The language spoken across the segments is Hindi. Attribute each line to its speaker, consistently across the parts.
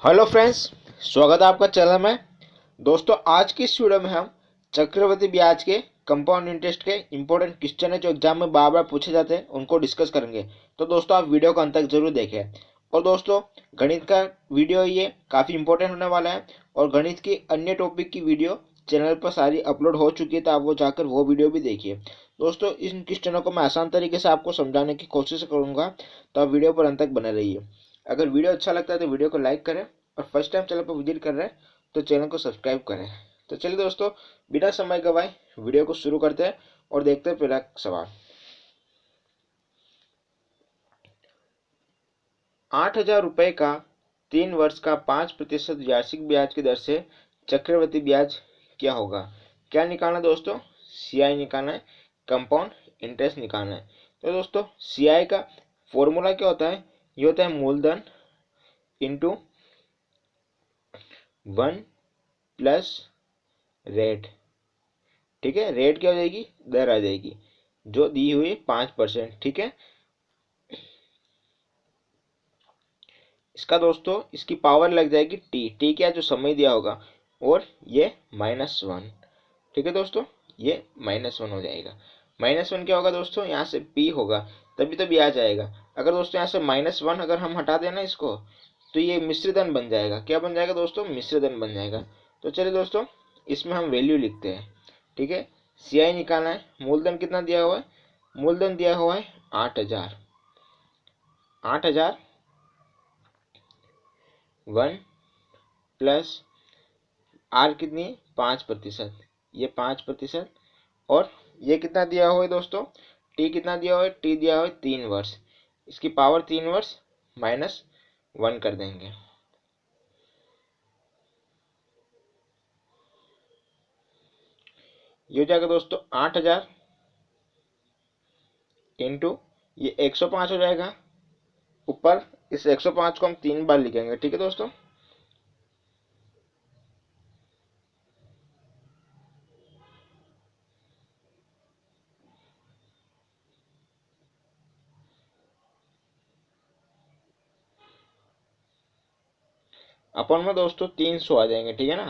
Speaker 1: हेलो फ्रेंड्स, स्वागत है आपका चैनल में। दोस्तों, आज की इस वीडियो में हम चक्रवृद्धि ब्याज के कंपाउंड इंटरेस्ट के इंपॉर्टेंट क्वेश्चन है जो एग्जाम में बार बार पूछे जाते हैं, उनको डिस्कस करेंगे। तो दोस्तों, आप वीडियो को अंत तक जरूर देखें। और दोस्तों, गणित का वीडियो ये काफ़ी इंपॉर्टेंट होने वाला है और गणित की अन्य टॉपिक की वीडियो चैनल पर सारी अपलोड हो चुकी है, तो आप वो जाकर वो वीडियो भी देखिए। दोस्तों, इन क्वेश्चनों को मैं आसान तरीके से आपको समझाने की कोशिश करूंगा, तो आप वीडियो पर अंत तक बने रहिए। अगर वीडियो अच्छा लगता है तो वीडियो को लाइक करें और फर्स्ट टाइम चैनल पर विजिट कर रहे हैं तो चैनल को सब्सक्राइब करें। तो चलिए दोस्तों, बिना समय गवाए वीडियो को शुरू करते हैं और देखते हैं पहला सवाल। 8,000 रुपए का 3 वर्ष का 5% वार्षिक ब्याज की दर से चक्रवृद्धि ब्याज क्या होगा? क्या निकालना है दोस्तों? सीआई निकालना है, कंपाउंड इंटरेस्ट निकालना है। तो दोस्तों, सीआई का फॉर्मूला क्या होता है? ये होता है मूलधन इंटू 1 प्लस रेट। ठीक है, रेट क्या हो जाएगी? दर आ जाएगी जो दी हुई 5%। ठीक है, इसका दोस्तों इसकी पावर लग जाएगी टी। टी क्या, जो समय दिया होगा, और ये -1। ठीक है दोस्तों, ये -1 हो जाएगा। -1 क्या होगा दोस्तों? यहाँ से पी होगा, तभी तो भी आ जाएगा। अगर दोस्तों यहाँ से -1 अगर हम हटा देना इसको, तो ये मिश्रधन बन जाएगा। क्या बन जाएगा दोस्तों? मिश्रधन बन जाएगा। तो चलिए दोस्तों, इसमें हम वैल्यू लिखते हैं। ठीक है, सीआई निकालना है। मूलधन कितना दिया हुआ है? मूलधन दिया हुआ है 8,000। 8,000 1 प्लस आर कितनी? 5%। ये 5%। और ये कितना दिया हुआ है दोस्तों? टी कितना दिया हुआ है? टी दिया हुआ है 3 वर्ष। इसकी पावर 3 वर्ष -1 कर देंगे। ये हो जाएगा दोस्तों 8,000 इंटू ये 105 हो जाएगा। ऊपर इस 105 को हम 3 बार लिखेंगे। ठीक है दोस्तों, अपन में दोस्तों 300 आ जाएंगे। ठीक है ना,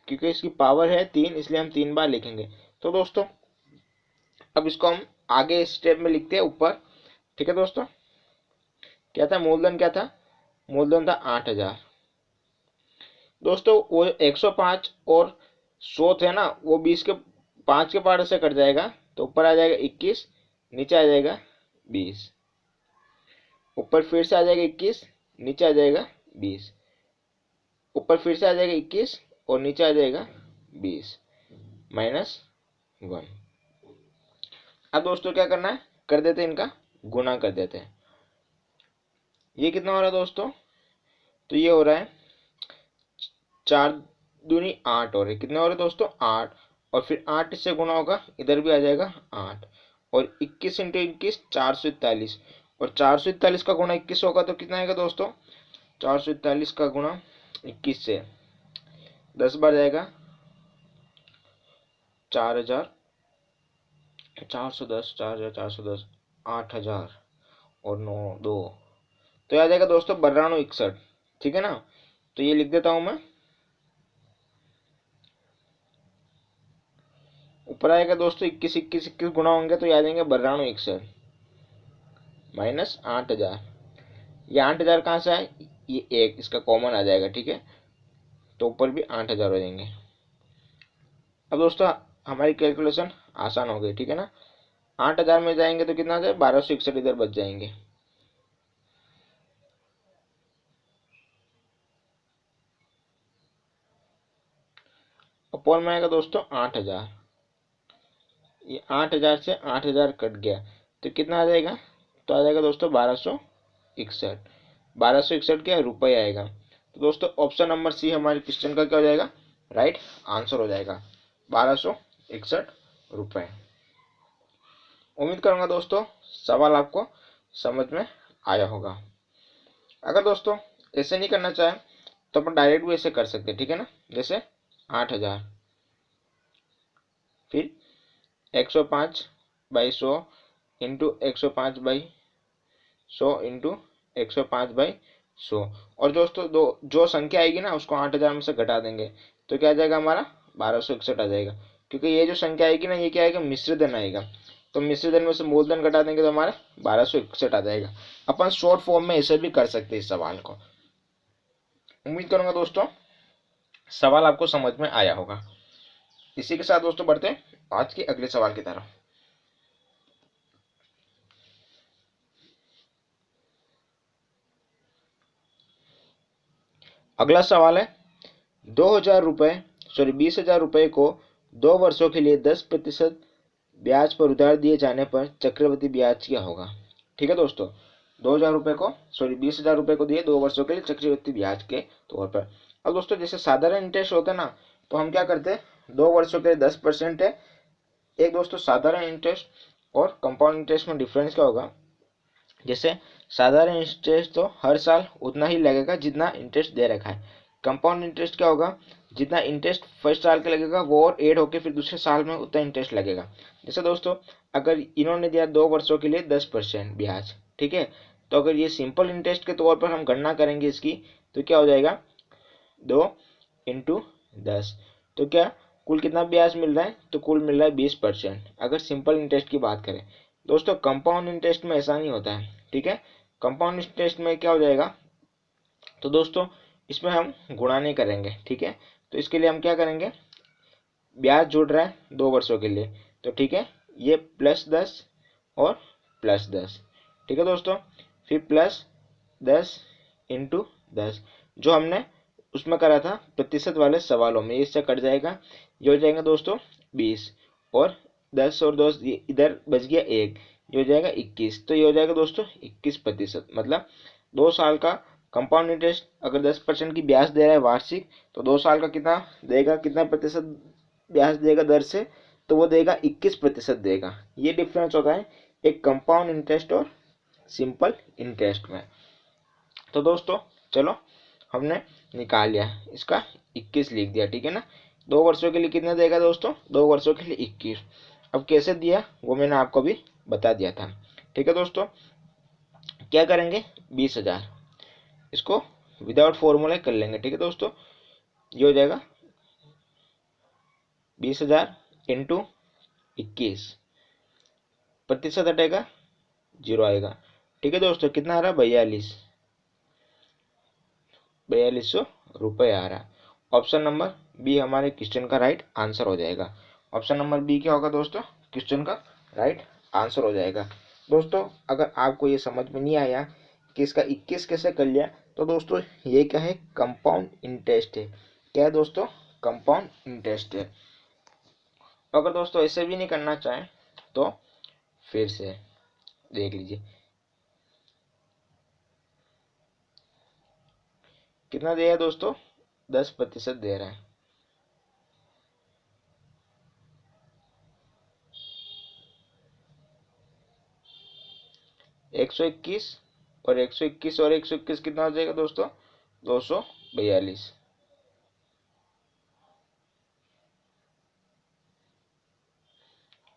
Speaker 1: क्योंकि इसकी पावर है 3, इसलिए हम 3 बार लिखेंगे। तो दोस्तों, अब इसको हम आगे स्टेप में लिखते हैं ऊपर। ठीक है दोस्तों, क्या था मूलधन? क्या था मूलधन? था 8,000। दोस्तों, वो 105 और 100 थे ना, वो 20 के 5 के पार्ट से कट जाएगा, तो ऊपर आ जाएगा 21, नीचे आ जाएगा 20। ऊपर फिर से आ जाएगा 21, नीचे आ जाएगा 20। ऊपर फिर से आ जाएगा 21 और नीचे आ जाएगा 20 -1। अब दोस्तों क्या करना है? कर देते हैं, इनका गुना कर देते हैं। ये कितना हो रहा है दोस्तों? तो ये हो रहा है 4×2 = 8 हो रहे। कितने हो रहे दोस्तों? 8। और फिर 8 इससे गुना होगा, इधर भी आ जाएगा 8। और 21 × 21 441। और 441 का गुना 21 होगा तो कितना आएगा दोस्तों? 441 का गुना 21 से 10 बार जाएगा, 4,000, 410, 4,410, 8,000 और 9 2, तो ये आ जाएगा दोस्तों 9261। ठीक है ना, तो ये लिख देता हूं मैं। ऊपर आएगा दोस्तों 21 21 21 गुना होंगे तो ये आ जाएंगे 9261 -8,000। ये 8,000 कहाँ से आए? ये एक इसका कॉमन आ जाएगा। ठीक है, तो ऊपर भी 8,000 हो जाएंगे। अब दोस्तों, हमारी कैलकुलेशन आसान हो गई। ठीक है ना, 8,000 में जाएंगे तो कितना आ जाए? 1261 इधर बच जाएंगे। अपोन में आएगा दोस्तों 8,000। ये 8,000 से 8,000 कट गया तो कितना आ जाएगा? तो आ जाएगा दोस्तों 1261। 1261 क्या रुपये आएगा? तो दोस्तों, ऑप्शन नंबर सी हमारे क्वेश्चन का क्या हो जाएगा? राइट आंसर हो जाएगा 1261 रुपये। उम्मीद करूंगा दोस्तों सवाल आपको समझ में आया होगा। अगर दोस्तों ऐसे नहीं करना चाहे तो अपन डायरेक्ट भी ऐसे कर सकते हैं। ठीक है ना, जैसे 8,000 फिर 105/100 इंटू 105/100 इंटू 105/50। 100। और दोस्तों दो जो संख्या आएगी ना उसको 8,000 में से घटा देंगे तो क्या आ जाएगा हमारा 1261 आ जाएगा। क्योंकि ये जो संख्या आएगी ना ये क्या आएगा, मिश्र धन आएगा। तो मिश्र धन में से मूलधन घटा देंगे तो हमारा 1261 आ जाएगा। अपन शॉर्ट फॉर्म में ऐसे भी कर सकते हैं इस सवाल को। उम्मीद करूंगा दोस्तों सवाल आपको समझ में आया होगा। इसी के साथ दोस्तों बढ़ते हैं आज के अगले सवाल की तरफ। अगला सवाल है 2,000 रुपये 20,000 रुपये को 2 वर्षों के लिए 10% ब्याज पर उधार दिए जाने पर चक्रवृद्धि ब्याज क्या होगा। ठीक है दोस्तों, 2,000 रुपये को 20,000 रुपये को दिए 2 वर्षों के लिए चक्रवृद्धि ब्याज के तौर पर। अब दोस्तों जैसे साधारण इंटरेस्ट होता है ना, तो हम क्या करते हैं 2 वर्षों के लिए 10% है। एक दोस्तों साधारण इंटरेस्ट और कंपाउंड इंटरेस्ट में डिफरेंस क्या होगा, जैसे साधारण इंटरेस्ट तो हर साल उतना ही लगेगा जितना इंटरेस्ट दे रखा है। कंपाउंड इंटरेस्ट क्या होगा, जितना इंटरेस्ट फर्स्ट साल के लगेगा वो और ऐड होकर फिर दूसरे साल में उतना इंटरेस्ट लगेगा। जैसे दोस्तों अगर इन्होंने दिया 2 वर्षों के लिए 10% ब्याज, ठीक है, तो अगर ये सिंपल इंटरेस्ट के तौर पर हम गणना करेंगे इसकी तो क्या हो जाएगा 2 × 10। तो क्या कुल कितना ब्याज मिल रहा है, तो कुल मिल रहा है 20% अगर सिंपल इंटरेस्ट की बात करें। दोस्तों कंपाउंड इंटरेस्ट में ऐसा नहीं होता है, ठीक है। कंपाउंड इंटरेस्ट में क्या हो जाएगा, तो दोस्तों इसमें हम गुणा नहीं करेंगे, ठीक है। तो इसके लिए हम क्या करेंगे, ब्याज जुड़ रहा है 2 वर्षों के लिए तो ठीक है, ये +10 और +10, ठीक है दोस्तों। फिर +10 × 10 जो हमने उसमें करा था प्रतिशत वाले सवालों में, इससे कट जाएगा, ये हो जाएगा दोस्तों 20 और 10 और 2 इधर बच गया 1, ये हो जाएगा 21। तो ये हो जाएगा दोस्तों 21%। मतलब 2 साल का कंपाउंड इंटरेस्ट अगर 10% की ब्याज दे रहा है वार्षिक, तो 2 साल का कितना देगा, कितना प्रतिशत ब्याज देगा दर से, तो वो देगा 21% देगा। ये डिफरेंस होता है एक कंपाउंड इंटरेस्ट और सिंपल इंटरेस्ट में। तो दोस्तों चलो हमने निकाल लिया इसका 21 लिख दिया, ठीक है ना। 2 वर्षों के लिए कितना देगा दोस्तों, 2 वर्षों के लिए 21। अब कैसे दिया वो मैंने आपको भी बता दिया था, ठीक है दोस्तों। क्या करेंगे 20,000, इसको विदाउट फॉर्मूला कर लेंगे, ठीक है दोस्तों। ये हो जाएगा 20,000 × 21, प्रतिशत हटेगा 0 आएगा, ठीक है दोस्तों। कितना आ रहा है 4200 रुपये आ रहा है। ऑप्शन नंबर बी हमारे क्वेश्चन का राइट आंसर हो जाएगा। ऑप्शन नंबर बी क्या होगा दोस्तों, क्वेश्चन का राइट आंसर हो जाएगा। दोस्तों अगर आपको ये समझ में नहीं आया कि इसका 21 कैसे कर लिया, तो दोस्तों ये क्या है, कंपाउंड इंटरेस्ट है। क्या है दोस्तों, कंपाउंड इंटरेस्ट है। अगर दोस्तों ऐसे भी नहीं करना चाहें तो फिर से देख लीजिए कितना दे रहा है दोस्तों, 10% दे रहा है। एक सौ इक्कीस और 121 और 121 कितना हो जाएगा दोस्तों, 242।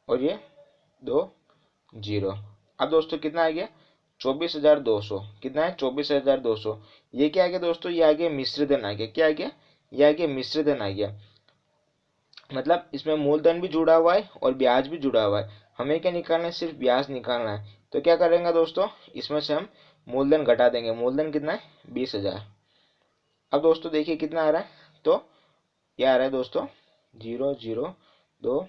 Speaker 1: और ये 2 0। अब दोस्तों कितना आ गया 24,200। कितना है 24,200। ये क्या आ गया दोस्तों, ये आ गया मिश्र धन आ गया। क्या आ गया, ये आ गया मिश्र धन आ गया। मतलब इसमें मूलधन भी जुड़ा हुआ है और ब्याज भी जुड़ा हुआ है। हमें क्या निकालना है, सिर्फ ब्याज निकालना है। तो क्या करेंगे दोस्तों, इसमें से हम मूलधन घटा देंगे। मूलधन कितना है 20,000। अब दोस्तों देखिए कितना आ रहा है, तो ये आ रहा है दोस्तों 0,024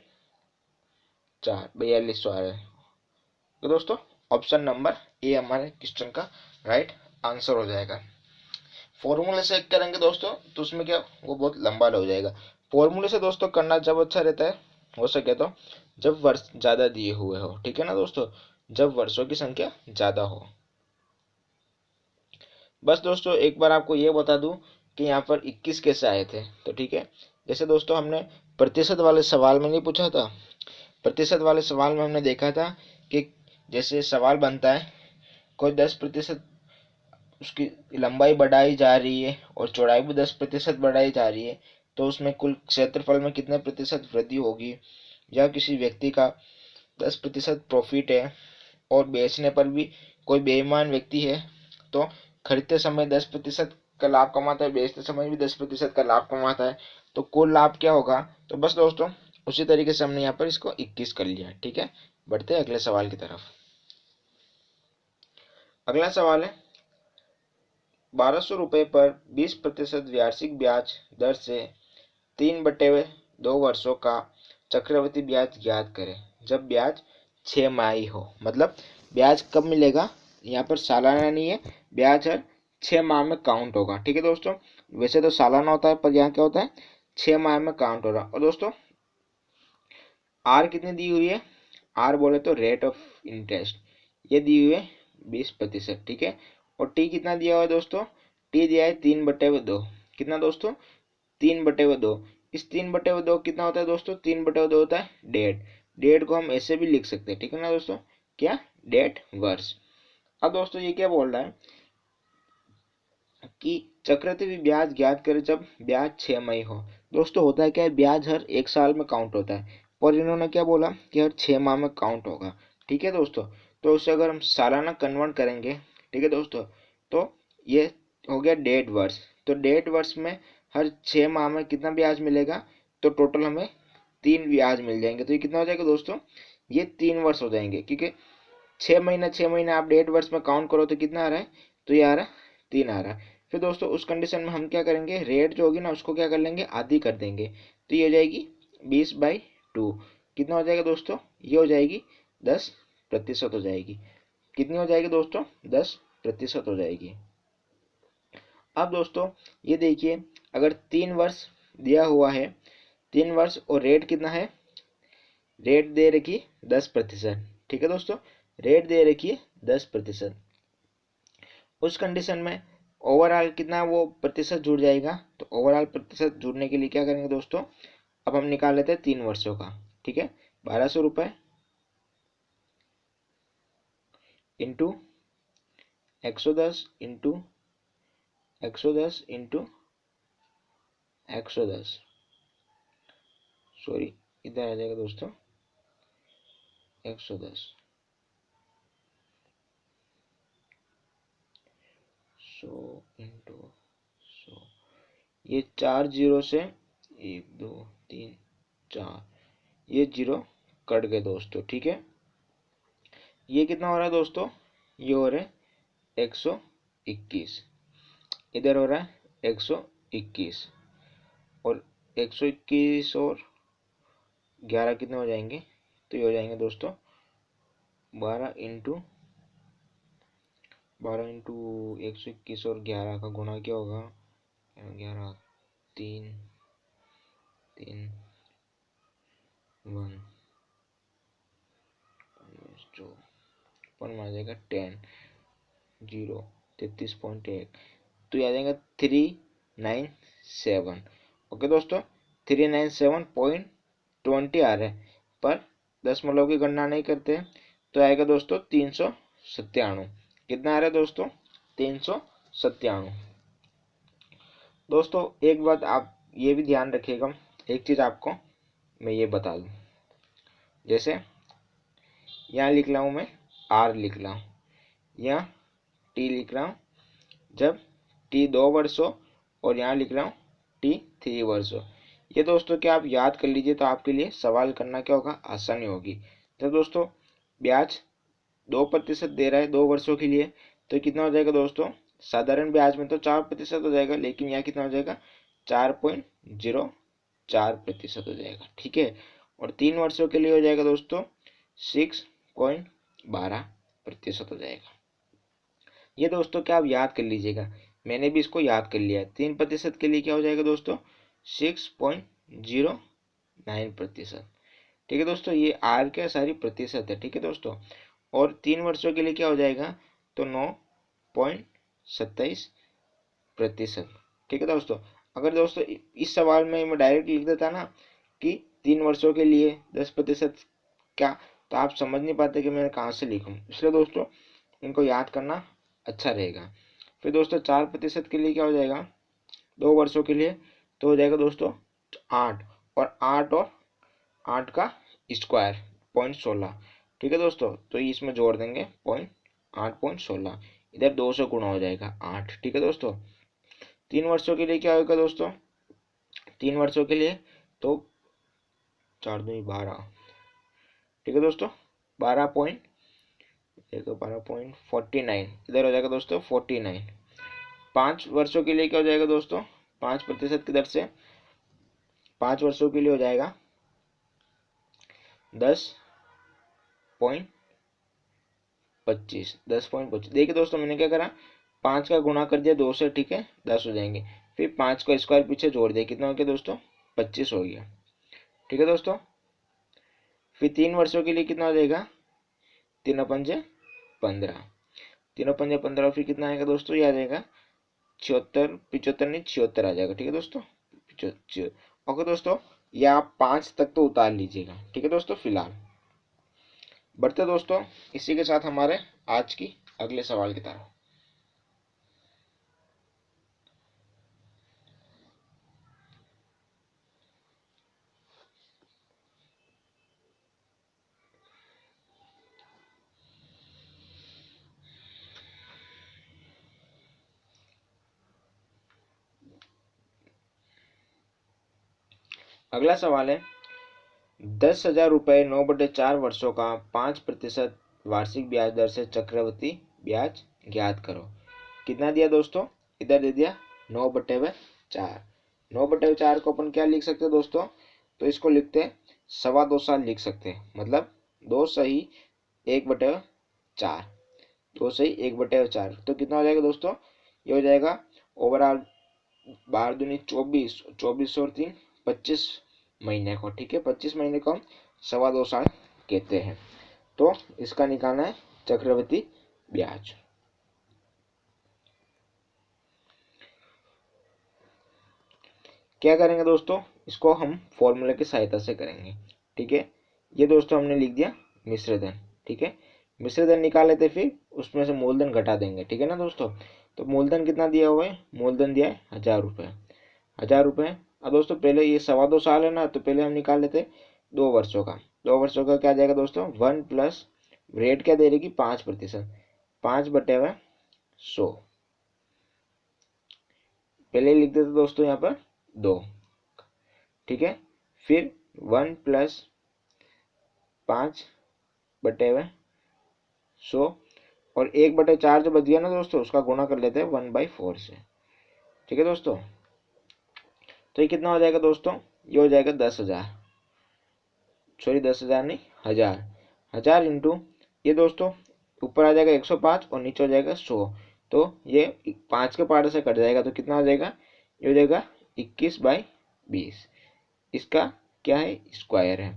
Speaker 1: 4200 आ रहा है। तो दोस्तों ऑप्शन नंबर ए हमारे क्वेश्चन का राइट आंसर हो जाएगा। फॉर्मूले से करेंगे दोस्तों तो उसमें क्या वो बहुत लंबा हो जाएगा। फॉर्मूले से दोस्तों करना जब अच्छा रहता है, हो सके तो जब वर्ष ज़्यादा दिए हुए हो, ठीक है ना दोस्तों, जब वर्षों की संख्या ज़्यादा हो। बस दोस्तों एक बार आपको ये बता दूं कि यहाँ पर 21 कैसे आए थे, तो ठीक है। जैसे दोस्तों हमने प्रतिशत वाले सवाल में नहीं पूछा था, प्रतिशत वाले सवाल में हमने देखा था कि जैसे सवाल बनता है कोई 10% उसकी लंबाई बढ़ाई जा रही है और चौड़ाई भी 10% बढ़ाई जा रही है, तो उसमें कुल क्षेत्रफल में कितने प्रतिशत वृद्धि होगी। या किसी व्यक्ति का 10% प्रॉफिट है और बेचने पर भी कोई बेईमान व्यक्ति है तो खरीदते समय 10% का लाभ कमाता है, बेचते समय भी 10% का लाभ कमाता है, तो कुल लाभ क्या होगा। तो बस दोस्तों उसी तरीके से हमने यहाँ पर इसको 21 कर लिया है। ठीक है, बढ़ते हैं अगले सवाल की तरफ। अगला सवाल है 1200 रुपये पर 20% वार्षिक ब्याज दर से 3/2 वर्षों का चक्रवृद्धि ब्याज ज्ञात करें जब ब्याज 6 माही हो। मतलब ब्याज कब मिलेगा, यहाँ पर सालाना नहीं है, ब्याज हर 6 माह में काउंट होगा। ठीक है दोस्तों, वैसे तो सालाना होता है पर यहाँ क्या होता है 6 माह में काउंट हो रहा। और दोस्तों आर कितनी दी हुई है, आर बोले तो रेट ऑफ इंटरेस्ट, ये दी हुई है 20%। ठीक है, और टी कितना दिया हुआ है दोस्तों, टी दिया है 3/2। कितना दोस्तों 3/2। इस 3/2 कितना होता है दोस्तों, 3/2 होता है 1.5। 1.5 को हम ऐसे भी लिख सकते हैं। ठीक है ना दोस्तों, क्या 1.5 वर्ष। अब दोस्तों ये क्या बोल रहा है कि चक्रवृद्धि ब्याज ज्ञात करें जब ब्याज 6 माही हो। दोस्तों होता है क्या है, ब्याज हर 1 साल में काउंट होता है, पर इन्होंने क्या बोला कि हर 6 माह में काउंट होगा। ठीक है दोस्तों, तो उसे अगर हम सालाना कन्वर्ट करेंगे, ठीक है दोस्तों, तो ये हो गया 1.5 वर्ष। तो 1.5 वर्ष में हर 6 माह में कितना ब्याज मिलेगा, तो टोटल हमें 3 ब्याज मिल जाएंगे। तो ये कितना हो जाएगा दोस्तों, ये 3 वर्ष हो जाएंगे, क्योंकि 6 महीना आप 1.5 वर्ष में काउंट करो तो कितना आ रहा है, तो ये आ रहा है 3 आ रहा है। फिर दोस्तों उस कंडीशन में हम क्या करेंगे, रेट जो होगी ना उसको क्या कर लेंगे, आधी कर देंगे, तो ये हो जाएगी 20/2। कितना हो जाएगा दोस्तों, ये हो जाएगी 10% हो जाएगी। कितनी हो जाएगी दोस्तों, 10% हो जाएगी। अब दोस्तों ये देखिए, अगर 3 वर्ष दिया हुआ है, 3 वर्ष और रेट कितना है, रेट दे रखी 10%। ठीक है दोस्तों, रेट दे रखी है 10%। उस कंडीशन में ओवरऑल कितना वो प्रतिशत जुड़ जाएगा, तो ओवरऑल प्रतिशत जुड़ने के लिए क्या करेंगे दोस्तों, अब हम निकाल लेते हैं 3 वर्षों का। ठीक है, 1200 रुपये इंटू 110 इंटू 110 इंटू 110, सॉरी इधर आ जाएगा दोस्तों 110, 100 इंटू 100, ये 4 जीरो से 1 2 3 4, ये जीरो कट गए दोस्तों। ठीक है, ये कितना हो रहा है दोस्तों, ये हो रहा है 121, इधर हो रहा है 121, और 121 और 11 कितने हो जाएंगे, तो ये हो जाएंगे दोस्तों 12 इंटू 121 और 11 का गुणा क्या होगा, 11 3 3 1 जो वन आ जाएगा 10 0 33.1, तो ये आ जाएगा 397। ओके दोस्तों, 397.20 आ रहा है, पर दशमलव की गणना नहीं करते हैं, तो आएगा दोस्तों 397। कितना आ रहा है दोस्तों, 397। दोस्तों एक बात आप ये भी ध्यान रखिएगा, एक चीज़ आपको मैं ये बता दूं, जैसे यहाँ लिख रहा हूँ मैं आर लिख रहा हूँ, यहाँ टी लिख रहा हूँ जब टी 2 वर्ष हो, और यहाँ लिख रहा हूँ टी 3 वर्ष हो। ये दोस्तों क्या आप याद कर लीजिए, तो आपके लिए सवाल करना क्या होगा, आसानी होगी। तो दोस्तों ब्याज 2% दे रहा है 2 वर्षों के लिए, तो कितना हो जाएगा दोस्तों, साधारण ब्याज में तो 4% हो जाएगा, लेकिन यहाँ कितना हो जाएगा 4.04% हो जाएगा। ठीक है, और 3 वर्षों के लिए हो जाएगा दोस्तों 6.12% हो जाएगा। ये दोस्तों क्या आप याद कर लीजिएगा, मैंने भी इसको याद कर लिया है। 3% के लिए क्या हो जाएगा दोस्तों 6.09%। ठीक है दोस्तों, ये आर क्या सारी प्रतिशत है। ठीक है दोस्तों, और 3 वर्षों के लिए क्या हो जाएगा, तो 9.27%। ठीक है दोस्तों, अगर दोस्तों इस सवाल में मैं डायरेक्ट लिख देता ना कि 3 वर्षों के लिए 10% क्या, तो आप समझ नहीं पाते कि मैं कहाँ से लिखूं, इसलिए दोस्तों इनको याद करना अच्छा रहेगा। फिर दोस्तों 4% के लिए क्या हो जाएगा 2 वर्षों के लिए, तो हो जाएगा दोस्तों 8, और 8 का स्क्वायर 0.16। ठीक है दोस्तों, तो इसमें जोड़ देंगे 8.16, इधर 2 से गुणा हो जाएगा 8। ठीक है दोस्तों, 3 वर्षों के लिए क्या होगा दोस्तों, 3 वर्षों के लिए तो 4 2 12। ठीक है दोस्तों, 12.49 इधर हो जाएगा दोस्तों 49। 5 वर्षों के लिए क्या हो जाएगा दोस्तों, 5% की दर से 5 वर्षों के लिए हो जाएगा 10.25। 10.25 देखिए दोस्तों, मैंने क्या करा, 5 का गुणा कर दिया 2 से, ठीक है, 10 हो जाएंगे। फिर 5 का स्क्वायर पीछे जोड़ दिया, कितना हो गया दोस्तों, 25 हो गया। ठीक है दोस्तों, फिर 3 वर्षों के लिए कितना हो जाएगा, 3×5 = 15। 3×5 = 15, फिर कितना आएगा दोस्तों, ये आ जाएगा 76, 75 नहीं 76 आ जाएगा। ठीक है दोस्तों, 75। ओके दोस्तों, ये आप 5 तक तो उतार लीजिएगा। ठीक है दोस्तों, फिलहाल बढ़ते दोस्तों इसी के साथ हमारे आज की अगले सवाल की तरफ। अगला सवाल है, 10,000 रुपये 9/4 वर्षों का 5% वार्षिक ब्याज दर से चक्रवृद्धि ब्याज ज्ञात करो। कितना दिया दोस्तों, इधर दे दिया 9/4। 9/4 को अपन क्या लिख सकते हैं दोस्तों, तो इसको लिखते हैं 2.25 साल लिख सकते हैं, मतलब 2 सही 1/4। 2 सही 1/4 तो कितना हो जाएगा दोस्तों, ये हो जाएगा ओवरऑल 12 दूनी 24, 24 और 3 25 महीने को। ठीक है, 25 महीने को हम 2.25 साल कहते हैं। तो इसका निकालना है चक्रवृद्धि ब्याज। क्या करेंगे दोस्तों, इसको हम फॉर्मूले की सहायता से करेंगे। ठीक है, ये दोस्तों हमने लिख दिया मिश्र धन। ठीक है, मिश्र धन निकाल लेते, फिर उसमें से मूलधन घटा देंगे। ठीक है ना दोस्तों, तो मूलधन कितना दिया हुआ है, मूलधन दिया है 1,000 रुपये। 1,000 रुपये। अब दोस्तों पहले ये 2.25 साल है ना, तो पहले हम निकाल लेते 2 वर्षों का। 2 वर्षों का क्या आ जाएगा दोस्तों, 1 प्लस रेट क्या दे रही 5%, 5/100। पहले लिख देते दोस्तों यहाँ पर 2। ठीक है, फिर 1 प्लस 5/100 और 1/4 जो बच गया ना दोस्तों, उसका गुणा कर लेते हैं 1/4 से। ठीक है दोस्तों, तो ये कितना हो जाएगा दोस्तों, ये हो जाएगा 10,000, सॉरी 10,000 नहीं 1,000। 1,000 इंटू ये दोस्तों ऊपर आ जाएगा 105 और नीचे हो जाएगा 100, तो ये 5 के पार्ट से कट जाएगा, तो कितना हो जाएगा, ये हो जाएगा 21/20। इसका क्या है, स्क्वायर है।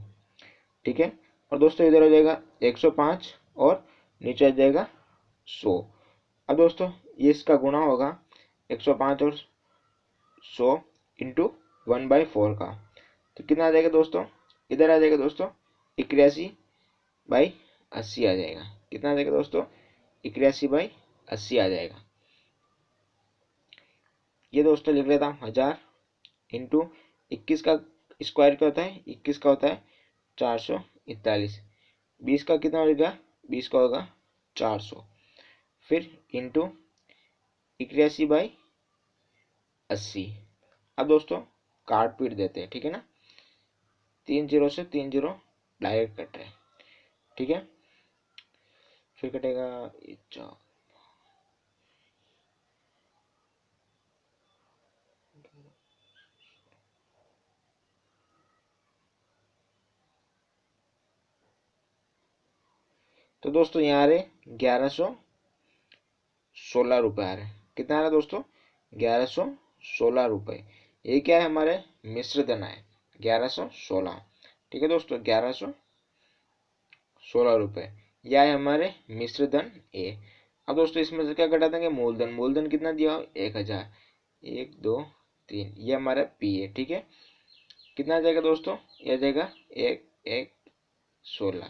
Speaker 1: ठीक है, और दोस्तों इधर हो जाएगा 105 और नीचे आ जाएगा 100। अब दोस्तों ये इसका गुणा होगा 105 और 100 इंटू 1/4 का, तो कितना आ जाएगा दोस्तों, इधर आ जाएगा दोस्तों 81/80 आ जाएगा। कितना आ जाएगा दोस्तों, 81/80 आ जाएगा। ये दोस्तों लिख लेता हूँ 1,000 इंटू 21 का स्क्वायर क्या होता है, 21 का होता है 441। 20 का कितना होगा, 20 का होगा 400। फिर इंटू 81/80। अब दोस्तों काट पीट देते हैं। ठीक है ना, 3 0 से 3 0 डायरेक्ट कट रहे हैं। ठीक है, फिर कटेगा तो दोस्तों यहाँ आ रहे 1,116 रुपये आ रहे। कितना आ रहा है दोस्तों, 1,116 रुपये। ये क्या है, हमारे मिश्र धन है 1,116। ठीक है दोस्तों, 1,116 रुपये यह है हमारे मिश्र धन ए। अब दोस्तों इसमें से क्या घटा देंगे, मूलधन। मूलधन कितना दिया हो, 1,000। 1 2 3 ये हमारा पी है। ठीक है, कितना आ जाएगा दोस्तों, ये आ जाएगा 1,116।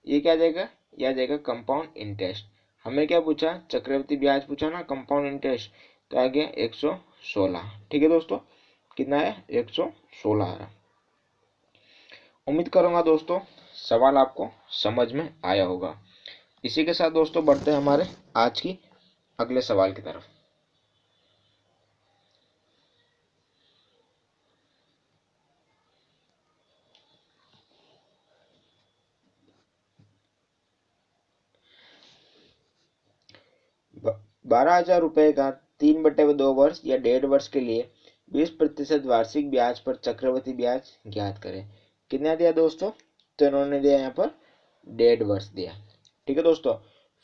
Speaker 1: ये क्या आ जाएगा, ये आ जाएगा कंपाउंड इंटरेस्ट। हमें क्या पूछा, चक्रवृद्धि ब्याज पूछा ना, कंपाउंड इंटरेस्ट, तो आ गया 116। ठीक है दोस्तों, कितना है, 116 आ रहा। उम्मीद करूंगा दोस्तों सवाल आपको समझ में आया होगा। इसी के साथ दोस्तों बढ़ते हैं हमारे आज की अगले सवाल की तरफ। 12,000 रुपए का 3/2 वर्ष या 1.5 वर्ष के लिए 20% वार्षिक ब्याज पर चक्रवृद्धि ब्याज ज्ञात करें। कितना दिया दोस्तों? तो इन्होंने दिया यहाँ पर 1.5 वर्ष दिया। ठीक है दोस्तों,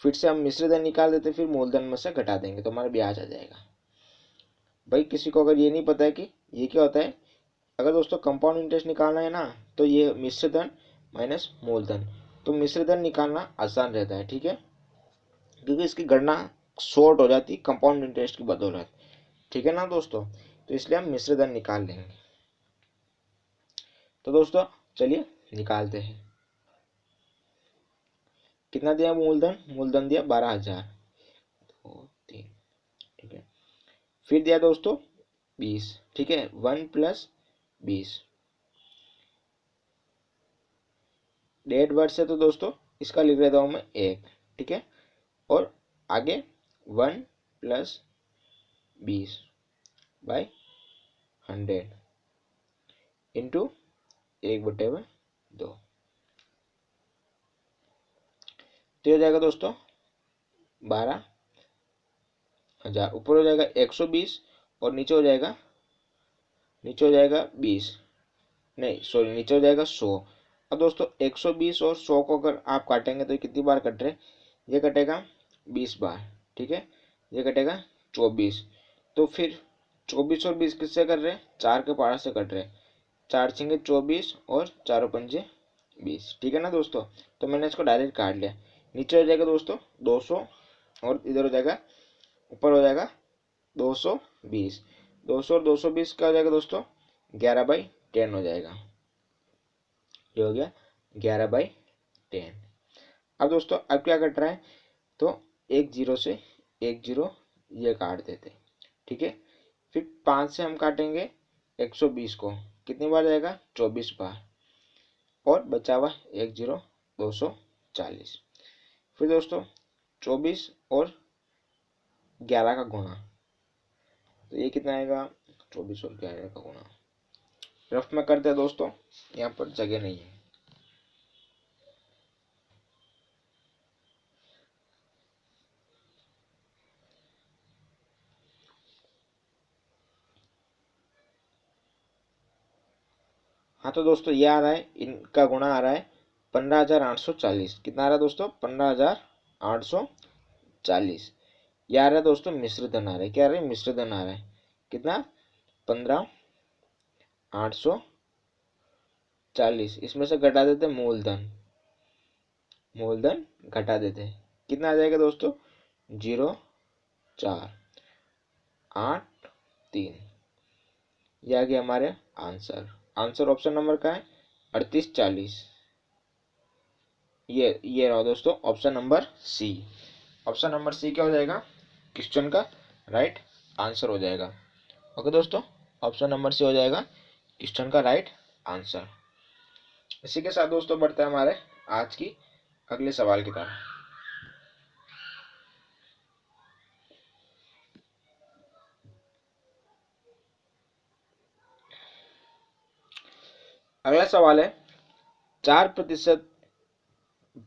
Speaker 1: फिर से हम मिश्र धन निकाल देते, फिर मूलधन में से घटा देंगे तो हमारा ब्याज आ जाएगा। भाई किसी को अगर ये नहीं पता है कि ये क्या होता है, अगर दोस्तों कंपाउंड इंटरेस्ट निकालना है ना, तो ये मिश्र धन माइनस मूलधन, तो मिश्र धन निकालना आसान रहता है। ठीक है, क्योंकि इसकी गणना शॉर्ट हो जाती है कंपाउंड इंटरेस्ट की बदौलत। ठीक है ना दोस्तों, तो इसलिए हम मिश्र धन निकाल लेंगे। तो दोस्तों चलिए निकालते हैं। कितना दिया मूलधन? मूलधन दिया 12,000, 2 3। ठीक है, फिर दिया दोस्तों 20। ठीक है, 1+20, 1.5 वर्ष है तो दोस्तों इसका लिख लेता हूं मैं 1। ठीक है, और आगे 1+20/100 इंटू 1/2। तो हो जाएगा दोस्तों 12,000, ऊपर हो जाएगा 120 और नीचे हो जाएगा 20, नहीं सॉरी, नीचे हो जाएगा 100। अब दोस्तों 120 और 100 को अगर आप काटेंगे तो कितनी बार कट रहे? ये कटेगा 20 बार। ठीक है, ये कटेगा 24। तो फिर 24 और 20 किससे कर रहे हैं? 4 के पारा से कट रहे हैं। 4 छिंगे 24 और 4×5 = 20। ठीक है ना दोस्तों, तो मैंने इसको डायरेक्ट काट लिया। नीचे हो जाएगा दोस्तों 200 और इधर हो जाएगा, ऊपर हो जाएगा 220। 200 और 220 का हो जाएगा दोस्तों 11/10 हो जाएगा। ये हो गया 11/10। अब दोस्तों अब क्या कट रहा है? तो एक जीरो से एक जीरो ये काट देते। ठीक है, फिर 5 से हम काटेंगे 120 को, कितनी बार जाएगा? 24 बार, और बचा हुआ एक जीरो 240। फिर दोस्तों 24 और 11 का गुणा, तो ये कितना आएगा? 24 और 11 का गुणा। रफ में करते हैं दोस्तों, यहाँ पर जगह नहीं है। हाँ तो दोस्तों ये आ रहा है, इनका गुणा आ रहा है 15,840। कितना आ रहा है दोस्तों? 15,840। ये आ रहा है दोस्तों मिश्र धन आ रहा है। क्या आ रहा है? मिश्र धन आ रहा है। कितना? 15,840। इसमें से घटा देते मूलधन, मूलधन घटा देते हैं, कितना आ जाएगा दोस्तों? 0,483। ये आ गया हमारे आंसर। आंसर ऑप्शन नंबर का है 3840। ये रहा दोस्तों option number C. Option number C क्या हो जाएगा? क्वेश्चन का राइट आंसर हो जाएगा। ओके दोस्तों, ऑप्शन नंबर सी हो जाएगा क्वेश्चन का राइट आंसर। इसी के साथ दोस्तों बढ़ते हैं हमारे आज की अगले सवाल की तरफ। अगला सवाल है 4%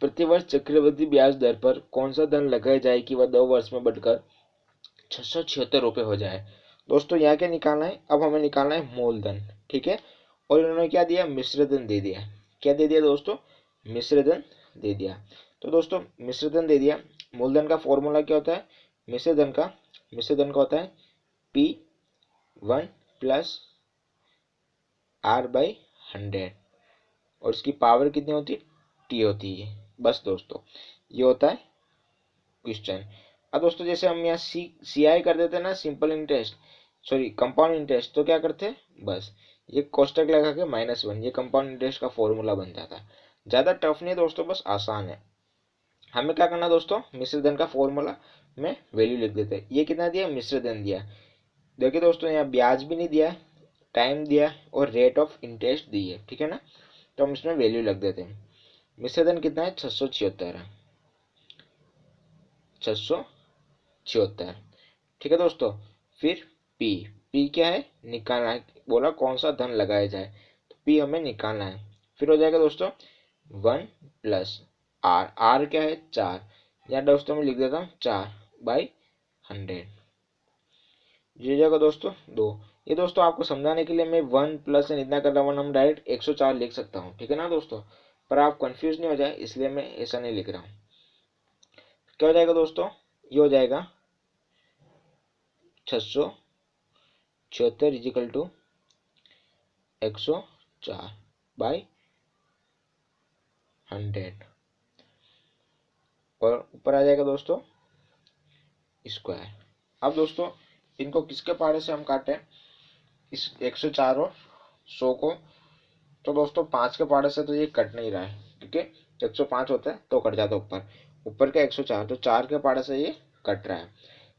Speaker 1: प्रतिवर्ष चक्रवृद्धि ब्याज दर पर कौन सा धन लगाया जाए कि वह 2 वर्ष में बढ़कर 676 रुपये हो जाए। दोस्तों यहाँ क्या निकालना है? अब हमें निकालना है मूलधन। ठीक है, और इन्होंने क्या दिया? मिश्र धन दे दिया। क्या दे दिया दोस्तों? मिश्र धन दे दिया। तो दोस्तों मिश्र धन दे दिया। मूलधन का फॉर्मूला क्या होता है? मिश्र धन का होता है P1+R/100, और इसकी पावर कितनी होती है? T होती है। बस दोस्तों ये होता है क्वेश्चन। अब दोस्तों जैसे हम यहाँ सी आई कर देते हैं ना, simple interest, sorry compound interest, तो क्या करते हैं? बस ये कोष्टक लगा के -1, ये कंपाउंड इंटरेस्ट का फॉर्मूला बन जाता है। ज़्यादा टफ नहीं दोस्तों, बस आसान है। हमें क्या करना दोस्तों? मिश्र धन का फॉर्मूला में वैल्यू लिख देते हैं। ये कितना दिया? मिश्र धन दिया। देखिए दोस्तों यहाँ ब्याज भी नहीं दिया, टाइम दिया और रेट ऑफ इंटरेस्ट दी है। ठीक है ना, तो हम इसमें वैल्यू लग देते हैं। मिश्र धन कितना है? 676 है, 676। 76। ठीक है दोस्तों। फिर पी, पी क्या है, निकालना है, बोला कौन सा धन लगाया जाए, तो पी हमें निकालना है। फिर हो जाएगा दोस्तों 1 प्लस आर, आर क्या है 4, या दोस्तों मैं लिख देता हूँ 4/100, ये जाएगा दोस्तों 2। ये दोस्तों आपको समझाने के लिए मैं 1 प्लस इतना कर रहा हूँ, हम डायरेक्ट 104 लिख सकता हूँ, ठीक है ना दोस्तों, पर आप कंफ्यूज नहीं हो जाए इसलिए मैं ऐसा नहीं लिख रहा हूँ। क्या हो जाएगा दोस्तों, ये हो जाएगा 676 इजिकल टू 104/100, और ऊपर आ जाएगा दोस्तों स्क्वायर। अब दोस्तों इनको किसके पहाड़े से हम काटें, इस 104 और 100 को, तो दोस्तों 5 के पहाड़े से तो ये कट नहीं रहा है, क्योंकि 105 होता है तो कट जाता है ऊपर, ऊपर का 104, तो 4 के पहाड़े से ये कट रहा है।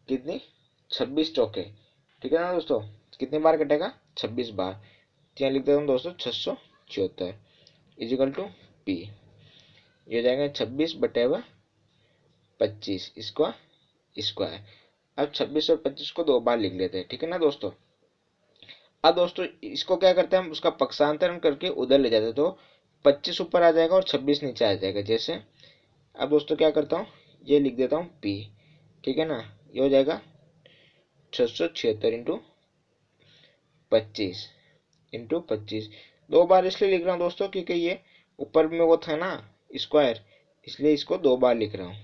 Speaker 1: कितनी, 26 चौके, ठीक है ना दोस्तों, कितनी बार कटेगा, 26 बार। तो यहाँ लिख देता हूँ दोस्तों 676 इजिकल टू पी, ये हो जाएगा 26/25, इसको स्क्वायर। अब 26 और 25 को 2 बार लिख लेते हैं, ठीक है ना दोस्तों। अब दोस्तों इसको क्या करते हैं हम, उसका पक्षांतरण करके उधर ले जाते हैं, तो 25 ऊपर आ जाएगा और 26 नीचे आ जाएगा जैसे। अब दोस्तों क्या करता हूँ, ये लिख देता हूँ पी, ठीक है ना, ये हो जाएगा 676 इंटू 25 इंटू 25, 2 बार इसलिए लिख रहा हूँ दोस्तों क्योंकि ये ऊपर में वो था ना स्क्वायर, इसलिए इसको 2 बार लिख रहा हूँ,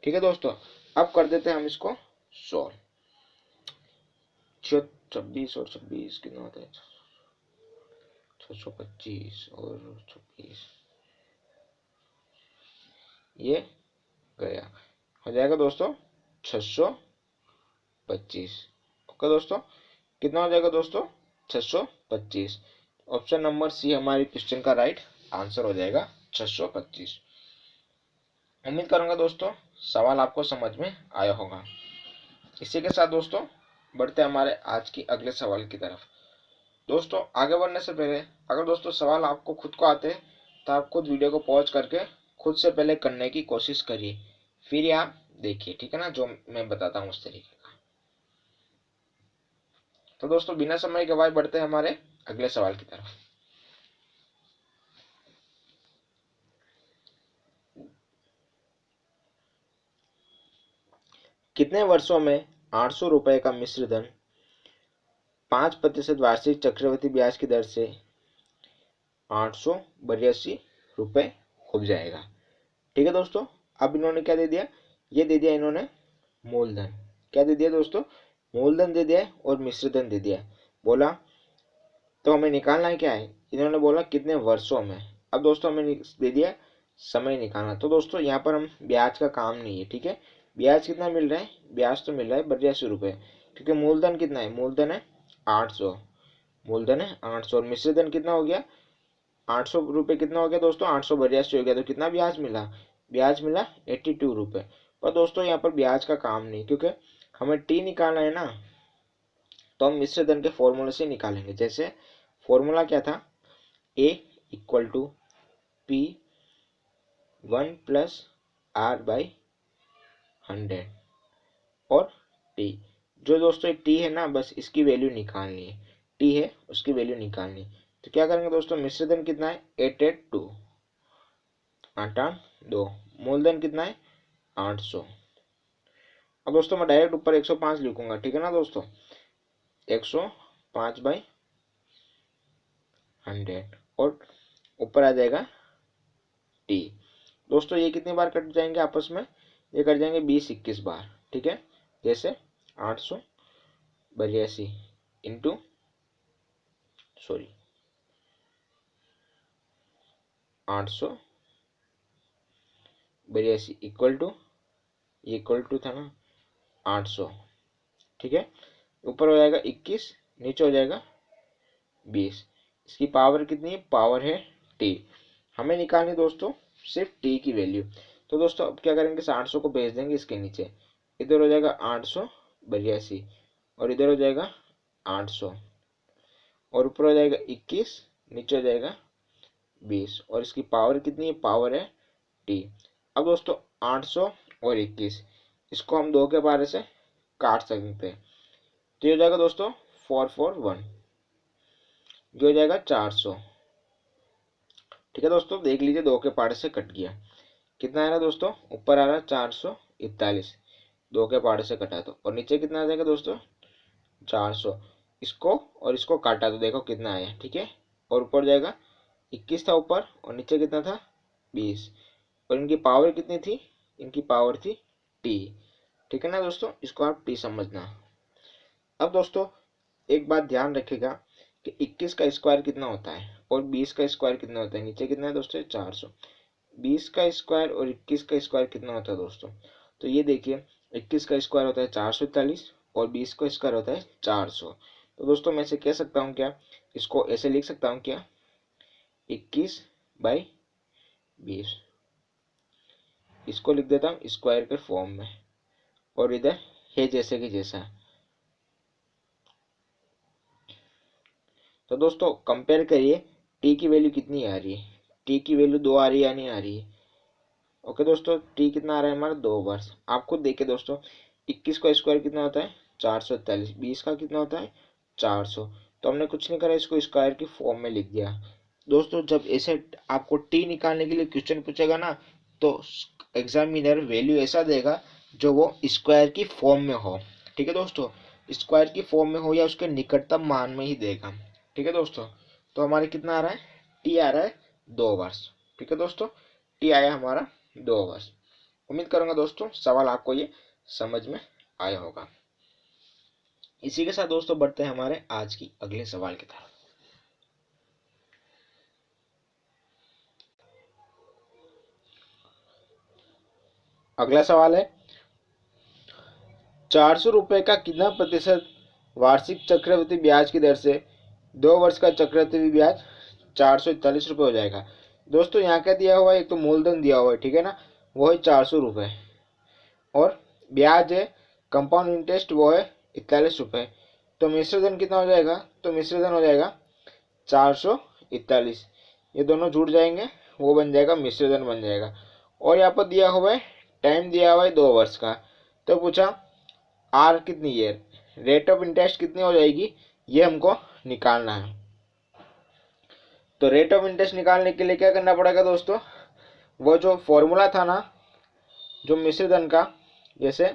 Speaker 1: ठीक है दोस्तों। अब कर देते हैं हम इसको सॉल्व। 26 और 26 कितना होता है, 625 और 26, ये गया, हो जाएगा दोस्तों 625। ओके दोस्तों, कितना हो जाएगा दोस्तों 625। ऑप्शन नंबर सी हमारी क्वेश्चन का राइट आंसर हो जाएगा 625। उम्मीद करूंगा दोस्तों सवाल आपको समझ में आया होगा। इसी के साथ दोस्तों बढ़ते हमारे आज की अगले सवाल की तरफ। दोस्तों आगे बढ़ने से पहले अगर दोस्तों सवाल आपको खुद को आते हैं तो आप खुद वीडियो को पॉज करके खुद से पहले करने की कोशिश करिए, फिर आप देखिए, ठीक है ना, जो मैं बताता हूँ उस तरीके का। तो दोस्तों बिना समय गवाए बढ़ते हैं हमारे अगले सवाल की तरफ। कितने वर्षों में 800 रुपए का मिश्र धन 5% वार्षिक चक्रवृद्धि ब्याज की दर से 882 रुपए हो जाएगा। ठीक है दोस्तों, अब इन्होंने क्या दे दिया, ये दे दिया इन्होंने मूलधन, क्या दे दिया दोस्तों, मूलधन दे दिया है और मिश्रधन दे दिया है। बोला तो हमें निकालना है क्या है, इन्होंने बोला कितने वर्षों में। अब दोस्तों हमें दे दिया समय निकालना, तो दोस्तों यहाँ पर हम ब्याज का काम नहीं है, ठीक है। ब्याज कितना मिल रहा है, ब्याज तो मिल रहा है 82 रुपए, क्योंकि मूलधन कितना है, मूलधन है 800, मूलधन है 800 और मिश्रधन कितना हो गया 800 रुपये, कितना हो गया दोस्तों 882 हो गया, तो कितना ब्याज मिला 82 रुपये। पर दोस्तों यहाँ पर ब्याज का काम नहीं, क्योंकि हमें टी निकालना है ना, तो हम मिश्र धन के फॉर्मूले से निकालेंगे। जैसे फॉर्मूला क्या था, ए इक्वल टू पी 1+r/100 और टी, जो दोस्तों टी है ना बस इसकी वैल्यू निकालनी है, टी है उसकी वैल्यू निकालनी। तो क्या करेंगे दोस्तों, मिश्र धन कितना है 882, 882, मूलधन कितना है 800। अब दोस्तों मैं डायरेक्ट ऊपर 105 लिखूंगा, ठीक है ना दोस्तों, 105/100 और ऊपर आ जाएगा टी। दोस्तों ये कितनी बार कट जाएंगे आपस में, ये कट जाएंगे 20-21 बार, ठीक है। जैसे 882 इंटू 882 इक्वल टू था ना 800, ठीक है। ऊपर हो जाएगा 21, नीचे हो जाएगा 20, इसकी पावर कितनी है, पावर है टी। हमें निकालनी दोस्तों सिर्फ टी की वैल्यू। तो दोस्तों अब क्या करेंगे, 800 को भेज देंगे इसके नीचे, इधर हो जाएगा 882 और इधर हो जाएगा 800 और ऊपर हो जाएगा 21, नीचे हो जाएगा 20 और इसकी पावर कितनी है, पावर है टी। अब दोस्तों 800 और 21 इसको हम 2 के बारे से काट सकते हैं। तो ये हो जाएगा दोस्तों 441, ये हो जाएगा 400। ठीक है दोस्तों, देख लीजिए 2 के पार्ट से कट गया। कितना आ रहा है दोस्तों, ऊपर आ रहा है 441, 2 के पार्ट से कटा तो, और नीचे कितना आ जाएगा दोस्तों 400। इसको और इसको काटा तो देखो कितना आया। ठीक है, और ऊपर जाएगा 21 था ऊपर, और नीचे कितना था 20, और इनकी पावर कितनी थी, इनकी पावर थी टी। ठीक है ना दोस्तों, इसको आप टी समझना। अब दोस्तों एक बात ध्यान रखिएगा कि 21 का स्क्वायर कितना होता है और 20 का स्क्वायर कितना होता है। नीचे कितना है दोस्तों 400। 20 का स्क्वायर और 21 का स्क्वायर कितना होता है दोस्तों, तो ये देखिए 21 का स्क्वायर होता है 441 और 20 का स्क्वायर होता है 400। तो दोस्तों मैं इसे कह सकता हूँ क्या, इसको ऐसे लिख सकता हूँ क्या, 21/20, इसको लिख देता हूँ स्क्वायर के फॉर्म में, और इधर है जैसे कि जैसा। तो दोस्तों कंपेयर करिए टी की वैल्यू कितनी आ रही है, टी की वैल्यू 2 आ रही है या नहीं आ रही है। ओके दोस्तों, टी कितना आ रहा है हमारा 2 वर्ष। आप खुद देखिए दोस्तों, 21 का स्क्वायर कितना होता है 441, 20 का कितना होता है 400। तो हमने कुछ नहीं करा, इसको स्क्वायर की फॉर्म में लिख दिया। दोस्तों जब ऐसे आपको टी निकालने के लिए क्वेश्चन पूछेगा ना, तो एग्जामिनर वैल्यू ऐसा देगा जो वो स्क्वायर की फॉर्म में हो। ठीक है दोस्तों, स्क्वायर की फॉर्म में हो या उसके निकटतम मान में ही देगा। ठीक है दोस्तों, तो हमारे कितना आ रहा है, टी आ रहा है 2 वर्ष। ठीक है दोस्तों, टी आया हमारा 2 वर्ष। उम्मीद करूंगा दोस्तों सवाल आपको ये समझ में आया होगा। इसी के साथ दोस्तों बढ़ते हैं हमारे आज की अगले सवाल की तरफ। अगला सवाल है, 400 रुपए का कितना प्रतिशत वार्षिक चक्रवृद्धि ब्याज की दर से 2 वर्ष का चक्रवृद्धि ब्याज 441 रुपये हो जाएगा। दोस्तों यहाँ क्या दिया हुआ है, एक तो मूलधन दिया हुआ है, ठीक है ना, वो है 400 रुपये, और ब्याज है कंपाउंड इंटरेस्ट वो है 41 रुपये। तो मिश्रधन कितना हो जाएगा, तो मिश्रधन हो जाएगा 441, ये दोनों जुड़ जाएंगे, वो बन जाएगा मिश्रधन बन जाएगा। और यहाँ पर दिया हुआ है टाइम दिया हुआ है 2 वर्ष का। तो पूछा आर कितनी है, रेट ऑफ इंटरेस्ट कितनी हो जाएगी, ये हमको निकालना है। तो रेट ऑफ इंटरेस्ट निकालने के लिए क्या करना पड़ेगा दोस्तों, वो जो फॉर्मूला था ना जो मिश्रधन का, जैसे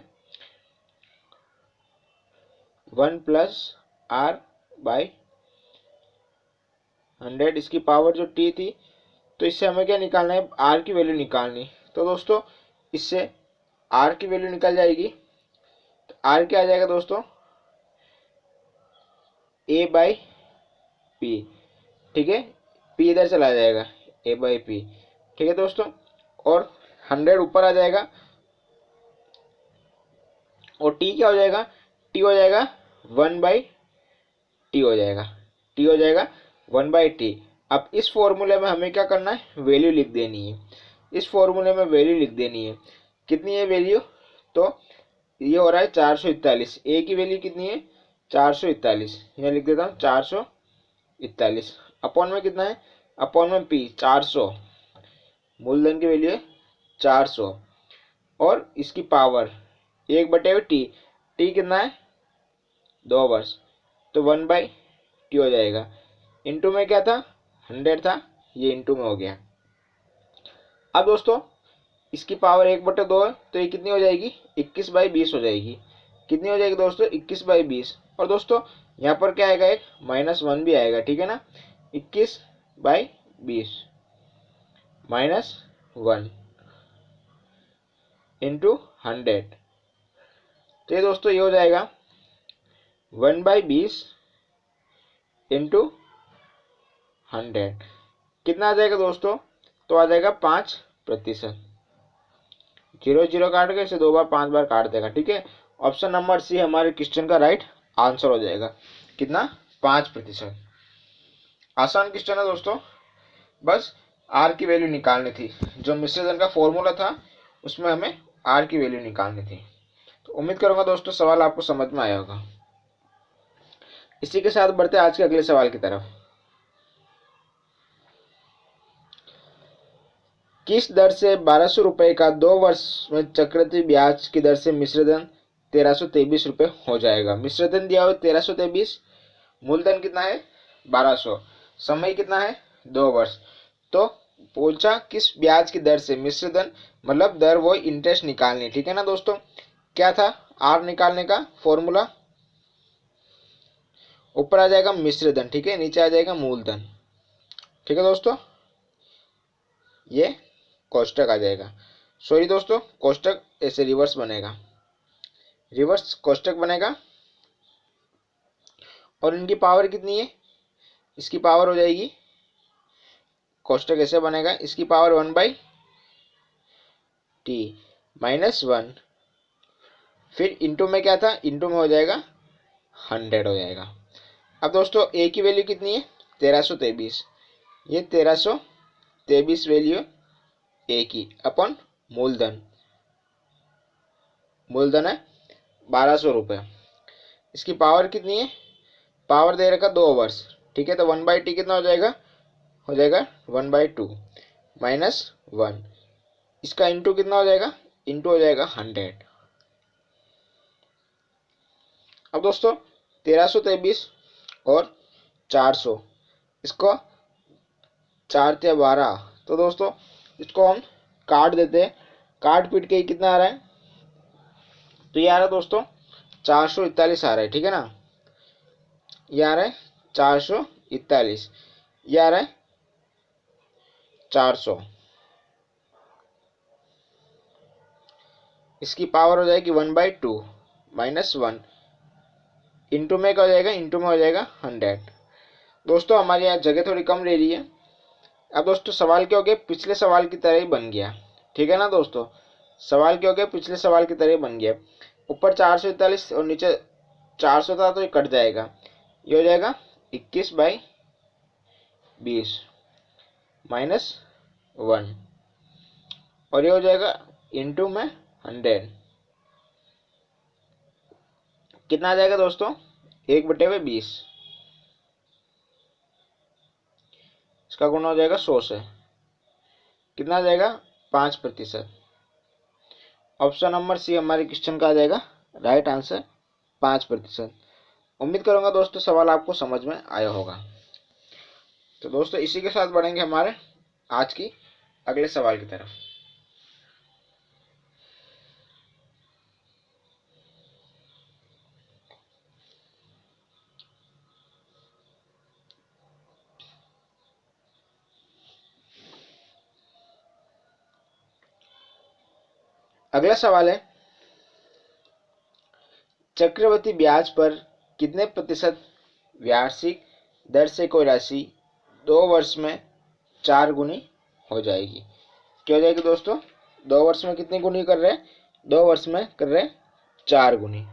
Speaker 1: 1+r/100, इसकी पावर जो टी थी, तो इससे हमें क्या निकालना है, आर की वैल्यू निकालनी। तो दोस्तों इससे आर की वैल्यू निकल जाएगी। तो आर क्या आ जाएगा दोस्तों, A/P। ठीक है, P इधर चला जाएगा, A/P। ठीक है दोस्तों, और 100 ऊपर आ जाएगा, और T क्या हो जाएगा, T हो जाएगा 1/T हो जाएगा, T हो जाएगा 1/T। अब इस फॉर्मूले में हमें क्या करना है, वैल्यू लिख देनी है। इस फॉर्मूले में वैल्यू लिख देनी है, कितनी है वैल्यू, तो ये हो रहा है 441, ए की वैल्यू कितनी है 441, यहाँ लिख देता हूँ 441, अपॉन में कितना है, अपॉन में पी 400, मूलधन की वैल्यू है 400, और इसकी पावर 1/टी, टी कितना है 2 वर्ष, तो 1/टी हो जाएगा। इंटू में क्या था 100 था, ये इंटू में हो गया। अब दोस्तों इसकी पावर 1/2 है, तो ये कितनी हो जाएगी 21/20 हो जाएगी। कितनी हो जाएगी दोस्तों 21/20। और दोस्तों यहाँ पर क्या आएगा, एक -1 भी आएगा, ठीक है ना, 21/20 -1 इंटू 100। तो ये दोस्तों ये हो जाएगा 1/20 इंटू 100, कितना आ जाएगा दोस्तों, तो आ जाएगा 5%। 0 0 काट के इसे 2 बार 5 बार काट देगा। ठीक है, ऑप्शन नंबर सी हमारे क्वेश्चन का राइट आंसर हो जाएगा। कितना 5%। आसान क्वेश्चन है दोस्तों, बस आर की वैल्यू निकालनी थी, जो मिश्रधन का फॉर्मूला था उसमें हमें आर की वैल्यू निकालनी थी। तो उम्मीद करूंगा दोस्तों सवाल आपको समझ में आया होगा। इसी के साथ बढ़ते आज के अगले सवाल की तरफ। किस दर से 1200 रुपए का 2 वर्ष में चक्रवृद्धि ब्याज की दर से मिश्रधन 1323 रुपये हो जाएगा। मिश्र धन दिया हुआ 1323, मूलधन कितना है 1200, समय कितना है 2 वर्ष। तो पूछा किस ब्याज की दर से मिश्र धन, मतलब दर वो इंटरेस्ट निकालनी, ठीक है ना दोस्तों। क्या था आर निकालने का फॉर्मूला, ऊपर आ जाएगा मिश्र धन, ठीक है, नीचे आ जाएगा मूलधन, ठीक है दोस्तों। ये कोष्टक आ जाएगा, सॉरी दोस्तों कोष्टक ऐसे रिवर्स बनेगा, रिवर्स कोष्टक बनेगा। और इनकी पावर कितनी है, इसकी पावर हो जाएगी, कोष्टक ऐसे बनेगा, इसकी पावर 1/t -1, फिर इंटू में क्या था, इंटू में हो जाएगा 100 हो जाएगा। अब दोस्तों ए की वैल्यू कितनी है 1323, ये 1323 वैल्यू ए की अपन मूलधन, मूलधन है 1200 रुपये। इसकी पावर कितनी है, पावर दे रखा 2 वर्ष, ठीक है। तो 1/t कितना हो जाएगा 1/2 -1, इसका इंटू कितना हो जाएगा, इंटू हो जाएगा 100। अब दोस्तों 1323 और 400, इसको 4×12, तो दोस्तों इसको हम काट देते हैं, काट पीट के कितना आ रहा है, तो ये आ रहा है दोस्तों 441 आ रहा है, ठीक है ना। ये आ रहा है 441, ये आ रहा है 400, इसकी पावर हो जाएगी 1/2 -1, इंटू में क्या हो जाएगा, इंटू में हो जाएगा 100। दोस्तों हमारे यहाँ जगह थोड़ी कम ले रही है। अब दोस्तों सवाल क्या हो गया, पिछले सवाल की तरह ही बन गया, ठीक है ना दोस्तों। सवाल क्या हो गया, पिछले सवाल की तरह ही बन गया। ऊपर 441 और नीचे 400 था, तो ये कट जाएगा, ये हो जाएगा 21/20 -1, और ये हो जाएगा इंटू में 100, कितना आ जाएगा दोस्तों 1/20, इसका गुणा हो जाएगा 100 से, कितना आ जाएगा 5%। ऑप्शन नंबर सी हमारे क्वेश्चन का आ जाएगा राइट आंसर 5%। उम्मीद करूंगा दोस्तों सवाल आपको समझ में आया होगा। तो दोस्तों इसी के साथ बढ़ेंगे हमारे आज की अगले सवाल की तरफ। अगला सवाल है, चक्रवृद्धि ब्याज पर कितने प्रतिशत वार्षिक दर से कोई राशि 2 वर्ष में 4 गुनी हो जाएगी। क्या हो जाएगी दोस्तों, 2 वर्ष में कितनी गुनी कर रहे हैं, 2 वर्ष में कर रहे हैं 4 गुनी।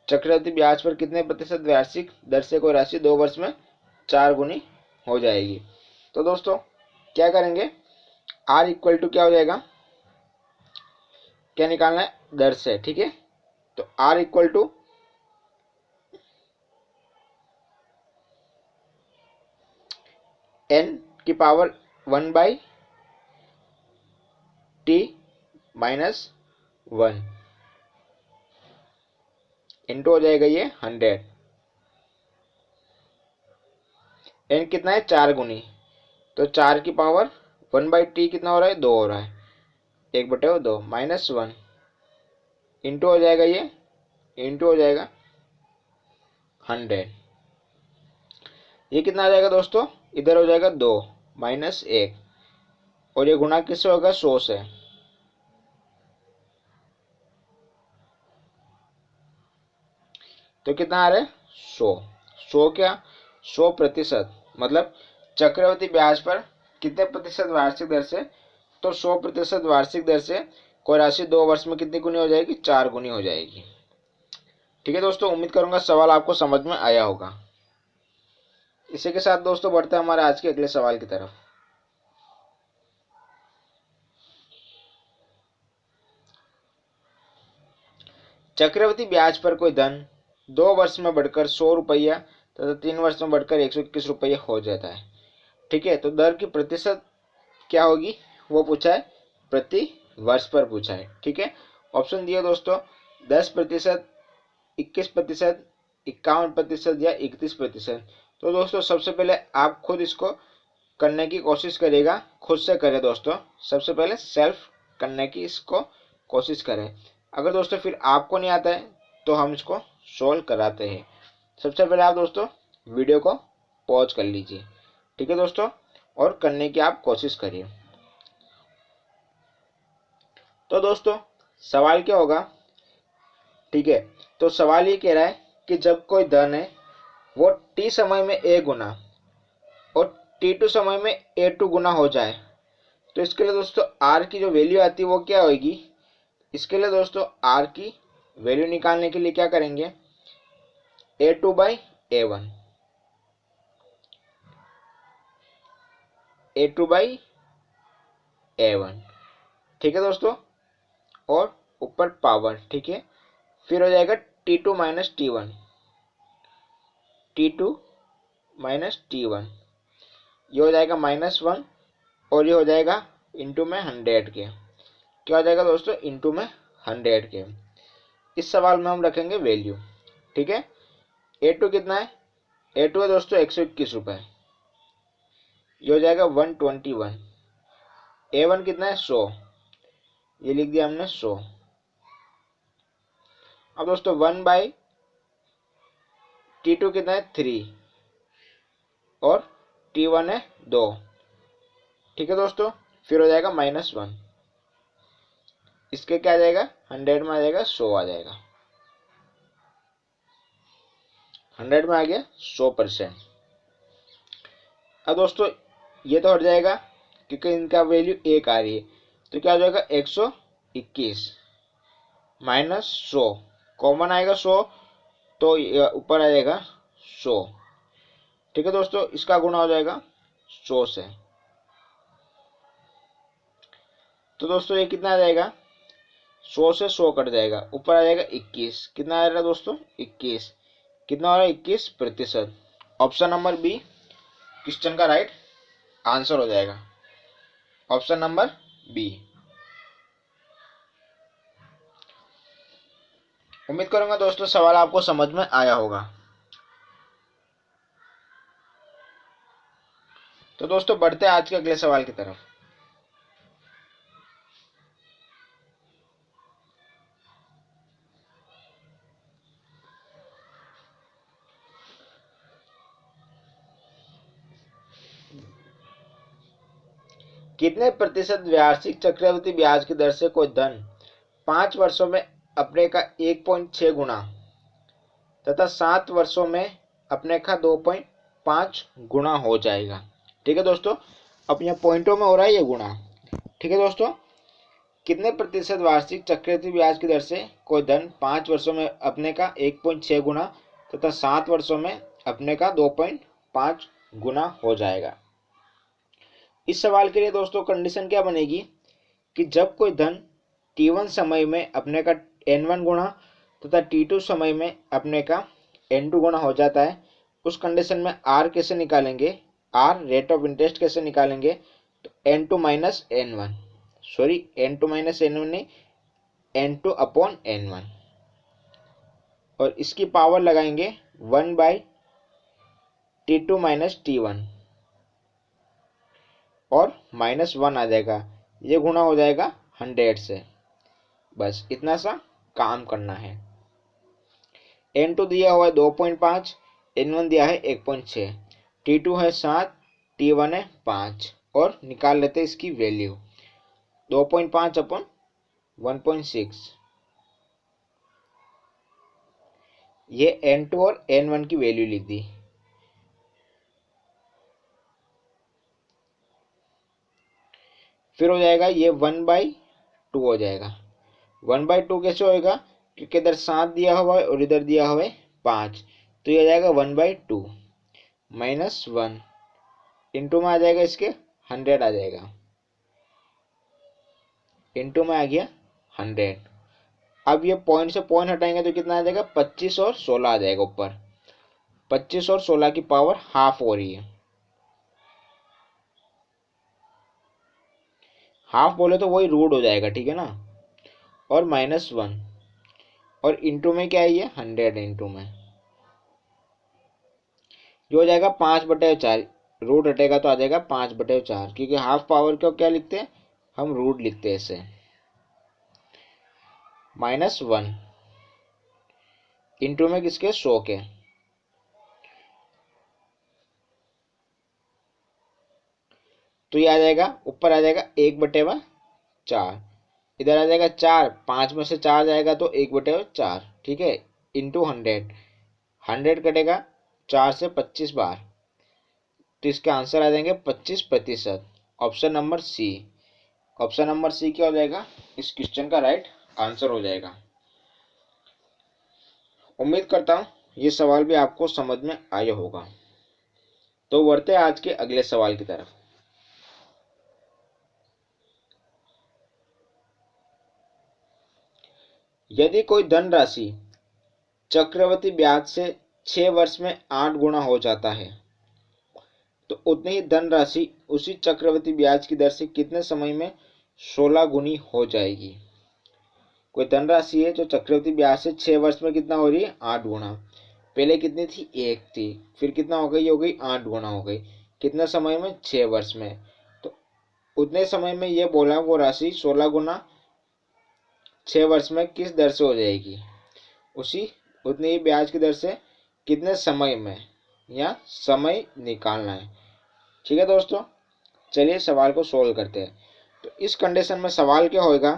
Speaker 1: चक्रवृद्धि ब्याज पर कितने प्रतिशत वार्षिक दर से कोई राशि 2 वर्ष में 4 गुनी हो जाएगी। तो दोस्तों क्या करेंगे, आर इक्वल टू क्या हो जाएगा, क्या निकालना है दर से, ठीक है। तो आर इक्वल टू एन की पावर 1/t -1 इंटू हो जाएगा ये 100, एन कितना है 4 गुनी, तो 4 की पावर 1/t कितना हो रहा है 2 हो रहा है, 1/2 -1 इंटू हो जाएगा ये, इंटू हो जाएगा 100, ये कितना आ जाएगा दोस्तों, इधर हो जाएगा 2 -1, और ये गुणा किससे होगा 100 से, तो कितना आ रहा है 100 क्या 100%, मतलब चक्रवृद्धि ब्याज पर कितने प्रतिशत वार्षिक दर से, तो 100% वार्षिक दर से कोई राशि 2 वर्ष में कितनी गुनी हो जाएगी, 4 गुनी हो जाएगी। ठीक है दोस्तों, उम्मीद करूंगा सवाल आपको समझ में आया होगा। इसी के साथ दोस्तों बढ़ते हैं हमारे आज के अगले सवाल की तरफ। चक्रवृद्धि ब्याज पर कोई धन 2 वर्ष में बढ़कर 100 रुपया तथा 3 वर्ष में बढ़कर 121 रुपये हो जाता है। ठीक है, तो दर की प्रतिशत क्या होगी वो पूछा है, प्रति वर्ष पर पूछा है। ठीक है, ऑप्शन दिए दोस्तों 10%, 21%, 51% या 31%। तो दोस्तों सबसे पहले आप खुद इसको करने की कोशिश करिएगा, खुद से करें दोस्तों, सबसे पहले सेल्फ करने की इसको कोशिश करें। अगर दोस्तों फिर आपको नहीं आता है तो हम इसको सोल्व कराते हैं। सबसे पहले आप दोस्तों वीडियो को पॉज कर लीजिए। ठीक है दोस्तों, और करने की आप कोशिश करिए। तो दोस्तों सवाल क्या होगा, ठीक है, तो सवाल ये कह रहा है कि जब कोई धन है वो t समय में a गुना और t2 समय में a2 गुना हो जाए, तो इसके लिए दोस्तों r की जो वैल्यू आती है वो क्या होगी। इसके लिए दोस्तों r की वैल्यू निकालने के लिए क्या करेंगे, a2 by a1, a2 by a1। ठीक है दोस्तों, और ऊपर पावर। ठीक है, फिर हो जाएगा t2 minus t1, t2 minus t1, ये हो जाएगा -1 और ये हो जाएगा इंटू में 100 के। क्या हो जाएगा दोस्तों, इंटू में 100 के। इस सवाल में हम रखेंगे वैल्यू। ठीक है, a2 कितना है, a2 है दोस्तों 121 रुपये, ये हो जाएगा 121। a1 कितना है 100, ये लिख दिया हमने 100। अब दोस्तों 1 बाई t2 कितना है 3 और t1 है 2। ठीक है दोस्तों, फिर हो जाएगा -1, इसके क्या आ जाएगा 100 में आ जाएगा 100 आ जाएगा, 100 में आ गया 100%। अब दोस्तों ये तो हट जाएगा क्योंकि इनका वैल्यू 1 आ रही है, तो क्या हो जाएगा 121 माइनस 100, कॉमन आएगा 100 तो ऊपर आ जाएगा 100। ठीक है दोस्तों, इसका गुणा हो जाएगा 100 से, तो दोस्तों ये कितना आ जाएगा, 100 से 100 कट जाएगा, ऊपर आ जाएगा 21। कितना आ रहा है दोस्तों 21, कितना हो रहा है 21%। ऑप्शन नंबर बी क्वेश्चन का राइट आंसर हो जाएगा, ऑप्शन नंबर बी। उम्मीद करूंगा दोस्तों सवाल आपको समझ में आया होगा। तो दोस्तों बढ़ते हैं आज के अगले सवाल की तरफ। कितने प्रतिशत वार्षिक चक्रवृद्धि ब्याज की दर से कोई धन 5 वर्षों में अपने का 1.6 गुना तथा 7 वर्षों में अपने का 2.5 गुना हो जाएगा। ठीक है दोस्तों, अब यहाँ पॉइंटों में हो रहा है ये गुणा। ठीक है दोस्तों, कितने प्रतिशत वार्षिक चक्रवृद्धि ब्याज की दर से कोई धन 5 वर्षों में अपने का 1.6 गुना तथा 7 वर्षों में अपने का 2.5 गुना हो जाएगा। इस सवाल के लिए दोस्तों कंडीशन क्या बनेगी कि जब कोई धन t1 समय में अपने का n1 गुना तथा t2 समय में अपने का n2 गुना हो जाता है, उस कंडीशन में r कैसे निकालेंगे, r रेट ऑफ इंटरेस्ट कैसे निकालेंगे, तो n2 minus n1, sorry n2 minus n1 नहीं, n2 अपॉन n1, और इसकी पावर लगाएंगे 1 बाई t2 माइनस t1 और -1 आ जाएगा, ये गुणा हो जाएगा 100 से। बस इतना सा काम करना है। n2 दिया हुआ है 2.5, n1 दिया है 1.6, t2 है 7, t1 है 5 और निकाल लेते हैं इसकी वैल्यू 2.5 अपन 1.6। ये n2 और n1 की वैल्यू लिख दी। फिर हो जाएगा ये 1/2 हो जाएगा। 1/2 कैसे होएगा, क्योंकि इधर 7 दिया हुआ है और इधर दिया हुआ है 5, तो ये आ जाएगा 1/2 -1 इंटू में आ जाएगा इसके 100 आ जाएगा, इंटू में आ गया 100। अब ये पॉइंट से पॉइंट हटाएंगे तो कितना आ जाएगा 25 और 16 आ जाएगा ऊपर, 25 और 16 की पावर हाफ हो रही है। हाफ बोले तो वही रूट हो जाएगा, ठीक है ना, और -1, और इंटू में क्या है ये 100 इंटू में, जो हो जाएगा 5/4। रूट हटेगा तो आ जाएगा 5/4, क्योंकि हाफ पावर को क्या लिखते हैं हम, रूट लिखते हैं इसे। -1 इंटू में किसके, 100 के, तो ये आ जाएगा, ऊपर आ जाएगा 1/4, इधर आ जाएगा 4, 5 में से 4 जाएगा तो 1/4, ठीक है, इंटू 100, 100 कटेगा 4 से 25 बार, तो इसके आंसर आ जाएंगे 25%। Option number C, option number C क्या हो जाएगा इस क्वेश्चन का राइट आंसर हो जाएगा। उम्मीद करता हूँ ये सवाल भी आपको समझ में आया होगा। तो बढ़ते हैं आज के अगले सवाल की तरफ। यदि कोई धनराशि चक्रवृद्धि ब्याज से 6 वर्ष में 8 गुना हो जाता है, तो उतनी ही धनराशि उसी चक्रवृद्धि ब्याज की दर से कितने समय में 16 गुनी हो जाएगी। कोई धनराशि है जो चक्रवृद्धि ब्याज से 6 वर्ष में कितना हो रही है, 8 गुना। पहले कितनी थी, 1 थी, फिर कितना हो गई, 8 गुना हो गई। कितने समय में, 6 वर्ष में। तो उतने समय में ये बोला वो राशि 16 गुना 6 वर्ष में किस दर से हो जाएगी, उसी उतनी ही ब्याज की दर से कितने समय में, या समय निकालना है। ठीक है दोस्तों, चलिए सवाल को सोल्व करते हैं। तो इस कंडीशन में सवाल क्या होगा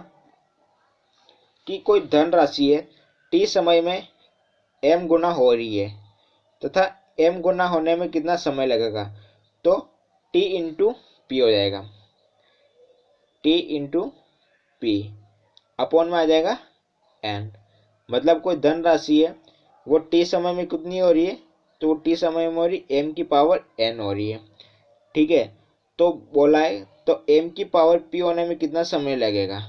Speaker 1: कि कोई धनराशि है टी समय में m गुना हो रही है तथा m गुना होने में कितना समय लगेगा, तो t इंटू पी हो जाएगा, t इंटू पी अपॉन में आ जाएगा n। मतलब कोई धनराशि है वो t समय में कितनी हो रही है, तो वो t समय में हो रही m की पावर n हो रही है, ठीक है। तो बोला है तो m की पावर p होने में कितना समय लगेगा,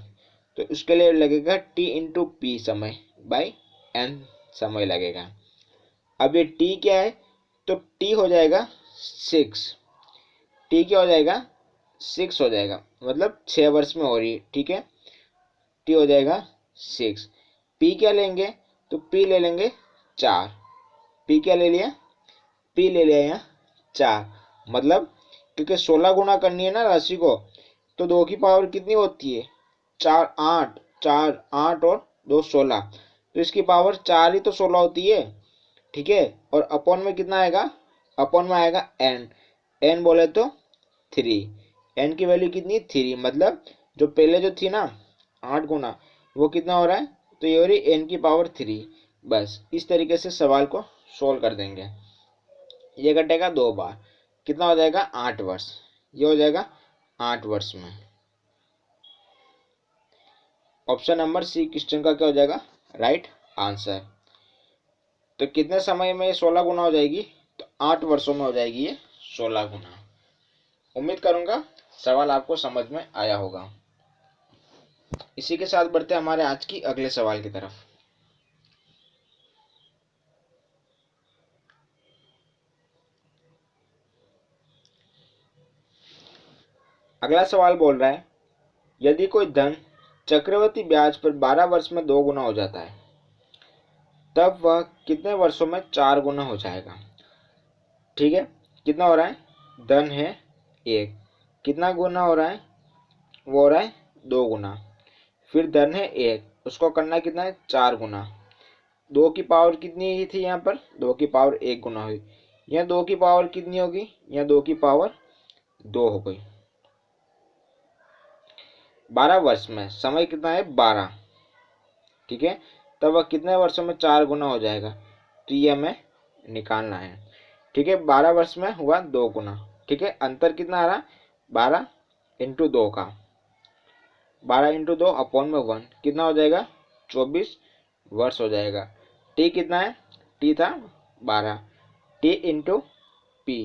Speaker 1: तो उसके लिए लगेगा t इंटू पी समय बाई n समय लगेगा। अब ये t क्या है, तो t हो जाएगा 6, t क्या हो जाएगा 6 हो जाएगा, मतलब 6 वर्ष में हो रही है, ठीक है। t हो जाएगा 6। p क्या लेंगे, तो p ले लेंगे 4। p क्या ले लिया, p ले लिया यहाँ 4। मतलब क्योंकि 16 गुना करनी है ना राशि को, तो 2 की पावर कितनी होती है, 4 8, 4 8 और 2 16, तो इसकी पावर 4 ही तो 16 होती है, ठीक है। और अपॉन में कितना आएगा, अपॉन में आएगा n, n बोले तो 3, n की वैल्यू कितनी 3, मतलब जो पहले जो थी ना 8 गुना, वो कितना हो रहा है, तो ये हो रही n की पावर 3। बस इस तरीके से सवाल को सोल्व कर देंगे। ये घटेगा 2 बार, कितना हो जाएगा 8 वर्ष, ये हो जाएगा 8 वर्ष में। ऑप्शन नंबर सी क्वेश्चन का क्या हो जाएगा राइट आंसर। तो कितने समय में 16 गुना हो जाएगी, तो 8 वर्षों में हो जाएगी ये 16 गुना। उम्मीद करूंगा सवाल आपको समझ में आया होगा। इसी के साथ बढ़ते हैं हमारे आज की अगले सवाल की तरफ। अगला सवाल बोल रहा है, यदि कोई धन चक्रवृद्धि ब्याज पर 12 वर्ष में 2 गुना हो जाता है, तब वह कितने वर्षों में 4 गुना हो जाएगा। ठीक है, कितना हो रहा है, धन है 1, कितना गुना हो रहा है, वो हो रहा है 2 गुना। फिर धन है 1, उसको करना कितना है 4 गुना। 2 की पावर कितनी थी यहाँ पर, 2 की पावर 1 गुना हुई। यहाँ 2 की पावर कितनी होगी, यहाँ 2 की पावर 2 हो गई। 12 वर्ष में समय कितना है 12, ठीक है। तब वह कितने वर्षों में 4 गुना हो जाएगा, तो ये हमें निकालना है, ठीक है। 12 वर्ष में हुआ 2 गुना, ठीक है। अंतर कितना आ रहा, 12 इंटू 2 का, 12 इंटू 2 अपॉन में 1, कितना हो जाएगा 24 वर्ष हो जाएगा। टी कितना है, टी था 12, टी इंटू पी,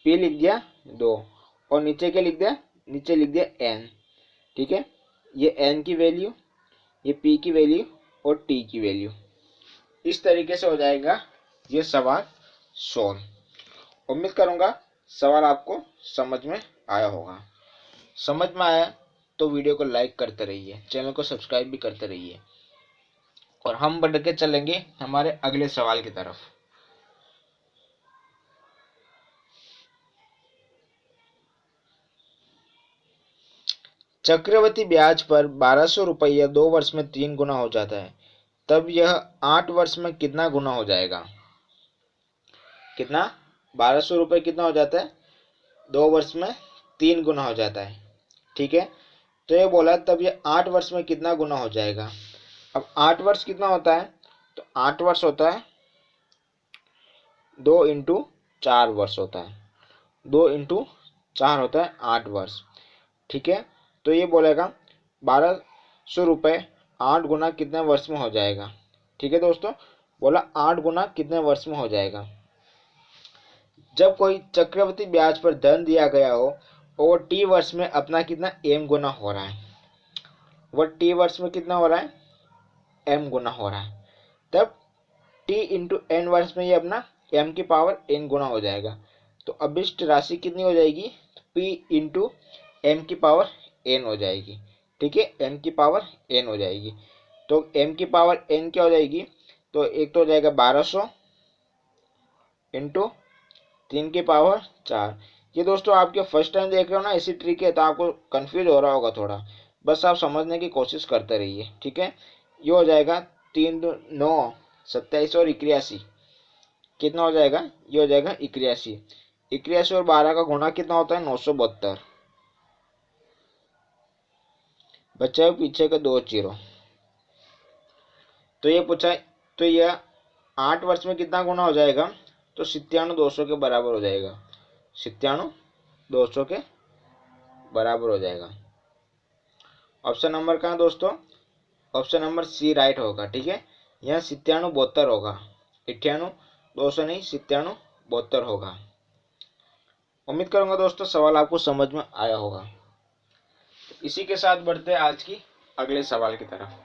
Speaker 1: पी लिख दिया 2, और नीचे क्या लिख दिया, नीचे लिख दिया एन, ठीक है। ये एन की वैल्यू, ये पी की वैल्यू और टी की वैल्यू, इस तरीके से हो जाएगा ये सवाल सोल्व। उम्मीद करूंगा सवाल आपको समझ में आया होगा। समझ में आया तो वीडियो को लाइक करते रहिए, चैनल को सब्सक्राइब भी करते रहिए। और हम बढ़ के चलेंगे हमारे अगले सवाल की तरफ। चक्रवृद्धि ब्याज पर 1200 रुपया 2 वर्ष में 3 गुना हो जाता है, तब यह 8 वर्ष में कितना गुना हो जाएगा? कितना? 1200 रुपये कितना हो जाता है? 2 वर्ष में 3 गुना हो जाता है। ठीक है, तो ये बोला तब ये 8 वर्ष में कितना गुना हो जाएगा। अब 8 वर्ष कितना होता है? तो 8 वर्ष होता है 2 × 4 वर्ष होता है। 2 × 4 होता है 8 वर्ष। ठीक है, तो ये बोलेगा 1200 रुपये 8 गुना कितने वर्ष में हो जाएगा। ठीक है दोस्तों, बोला 8 गुना कितने वर्ष में हो जाएगा। जब कोई चक्रवृद्धि ब्याज पर धन दिया गया हो और टी वर्ष में अपना कितना m गुना हो रहा है, वह टी वर्ष में कितना हो रहा है? m गुना हो रहा है, तब t × n वर्ष में ये अपना m की पावर n गुना हो जाएगा। तो अभिष्ट राशि कितनी हो जाएगी? p × m की पावर n हो जाएगी। ठीक है, m की पावर n हो जाएगी। तो m की पावर n क्या हो जाएगी? तो एक तो हो जाएगा 1200 × 3 की पावर 4। ये दोस्तों आपके फर्स्ट टाइम देख रहे हो ना, इसी ट्रिक है, तो आपको कंफ्यूज हो रहा होगा थोड़ा, बस आप समझने की कोशिश करते रहिए। ठीक है, ये हो जाएगा 3 9 27 और 81 कितना हो जाएगा? ये हो जाएगा 81। 81 और 12 का गुणा कितना होता है? 972। बच्चे पीछे के 2 जीरो। तो ये पूछा, तो यह 8 वर्ष में कितना गुना हो जाएगा? तो 97,200 के बराबर हो जाएगा। 97,200 के बराबर हो जाएगा। ऑप्शन नंबर कहाँ दोस्तों? ऑप्शन नंबर सी राइट होगा। ठीक है, यहाँ 97,72 होगा, 98,200 नहीं, 97,72 होगा। उम्मीद करूंगा दोस्तों सवाल आपको समझ में आया होगा। इसी के साथ बढ़ते हैं आज की अगले सवाल की तरफ।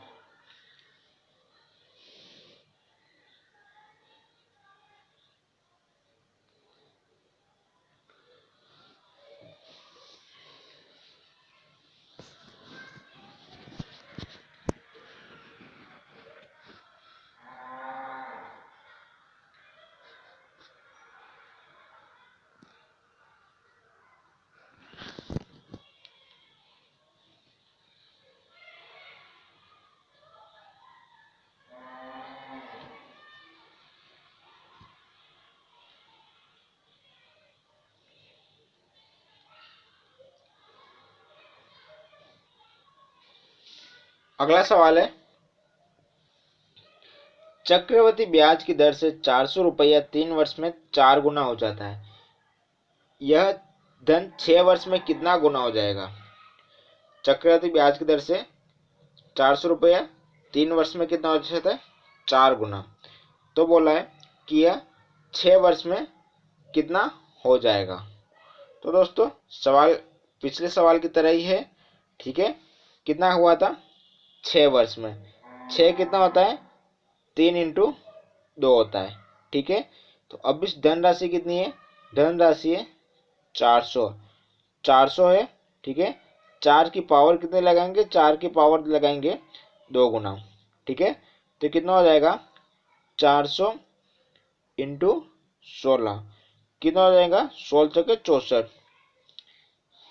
Speaker 1: अगला सवाल है, चक्रवृद्धि ब्याज की दर से 400 रुपया 3 वर्ष में 4 गुना हो जाता है, यह धन 6 वर्ष में कितना गुना हो जाएगा। चक्रवृद्धि ब्याज की दर से 400 रुपया 3 वर्ष में कितना हो जाता है? 4 गुना। तो बोला है कि यह 6 वर्ष में कितना हो जाएगा। तो दोस्तों सवाल पिछले सवाल की तरह ही है। ठीक है, कितना हुआ था? 6 वर्ष में। 6 कितना होता है? 3 × 2 होता है। ठीक है, तो अब इस धनराशि कितनी है? धनराशि है 400। 400 है। ठीक है, 4 की पावर कितने लगाएंगे? 4 की पावर लगाएंगे 2 गुना। ठीक है, तो कितना हो जाएगा? 400 × 16 कितना हो जाएगा? 16 के 64,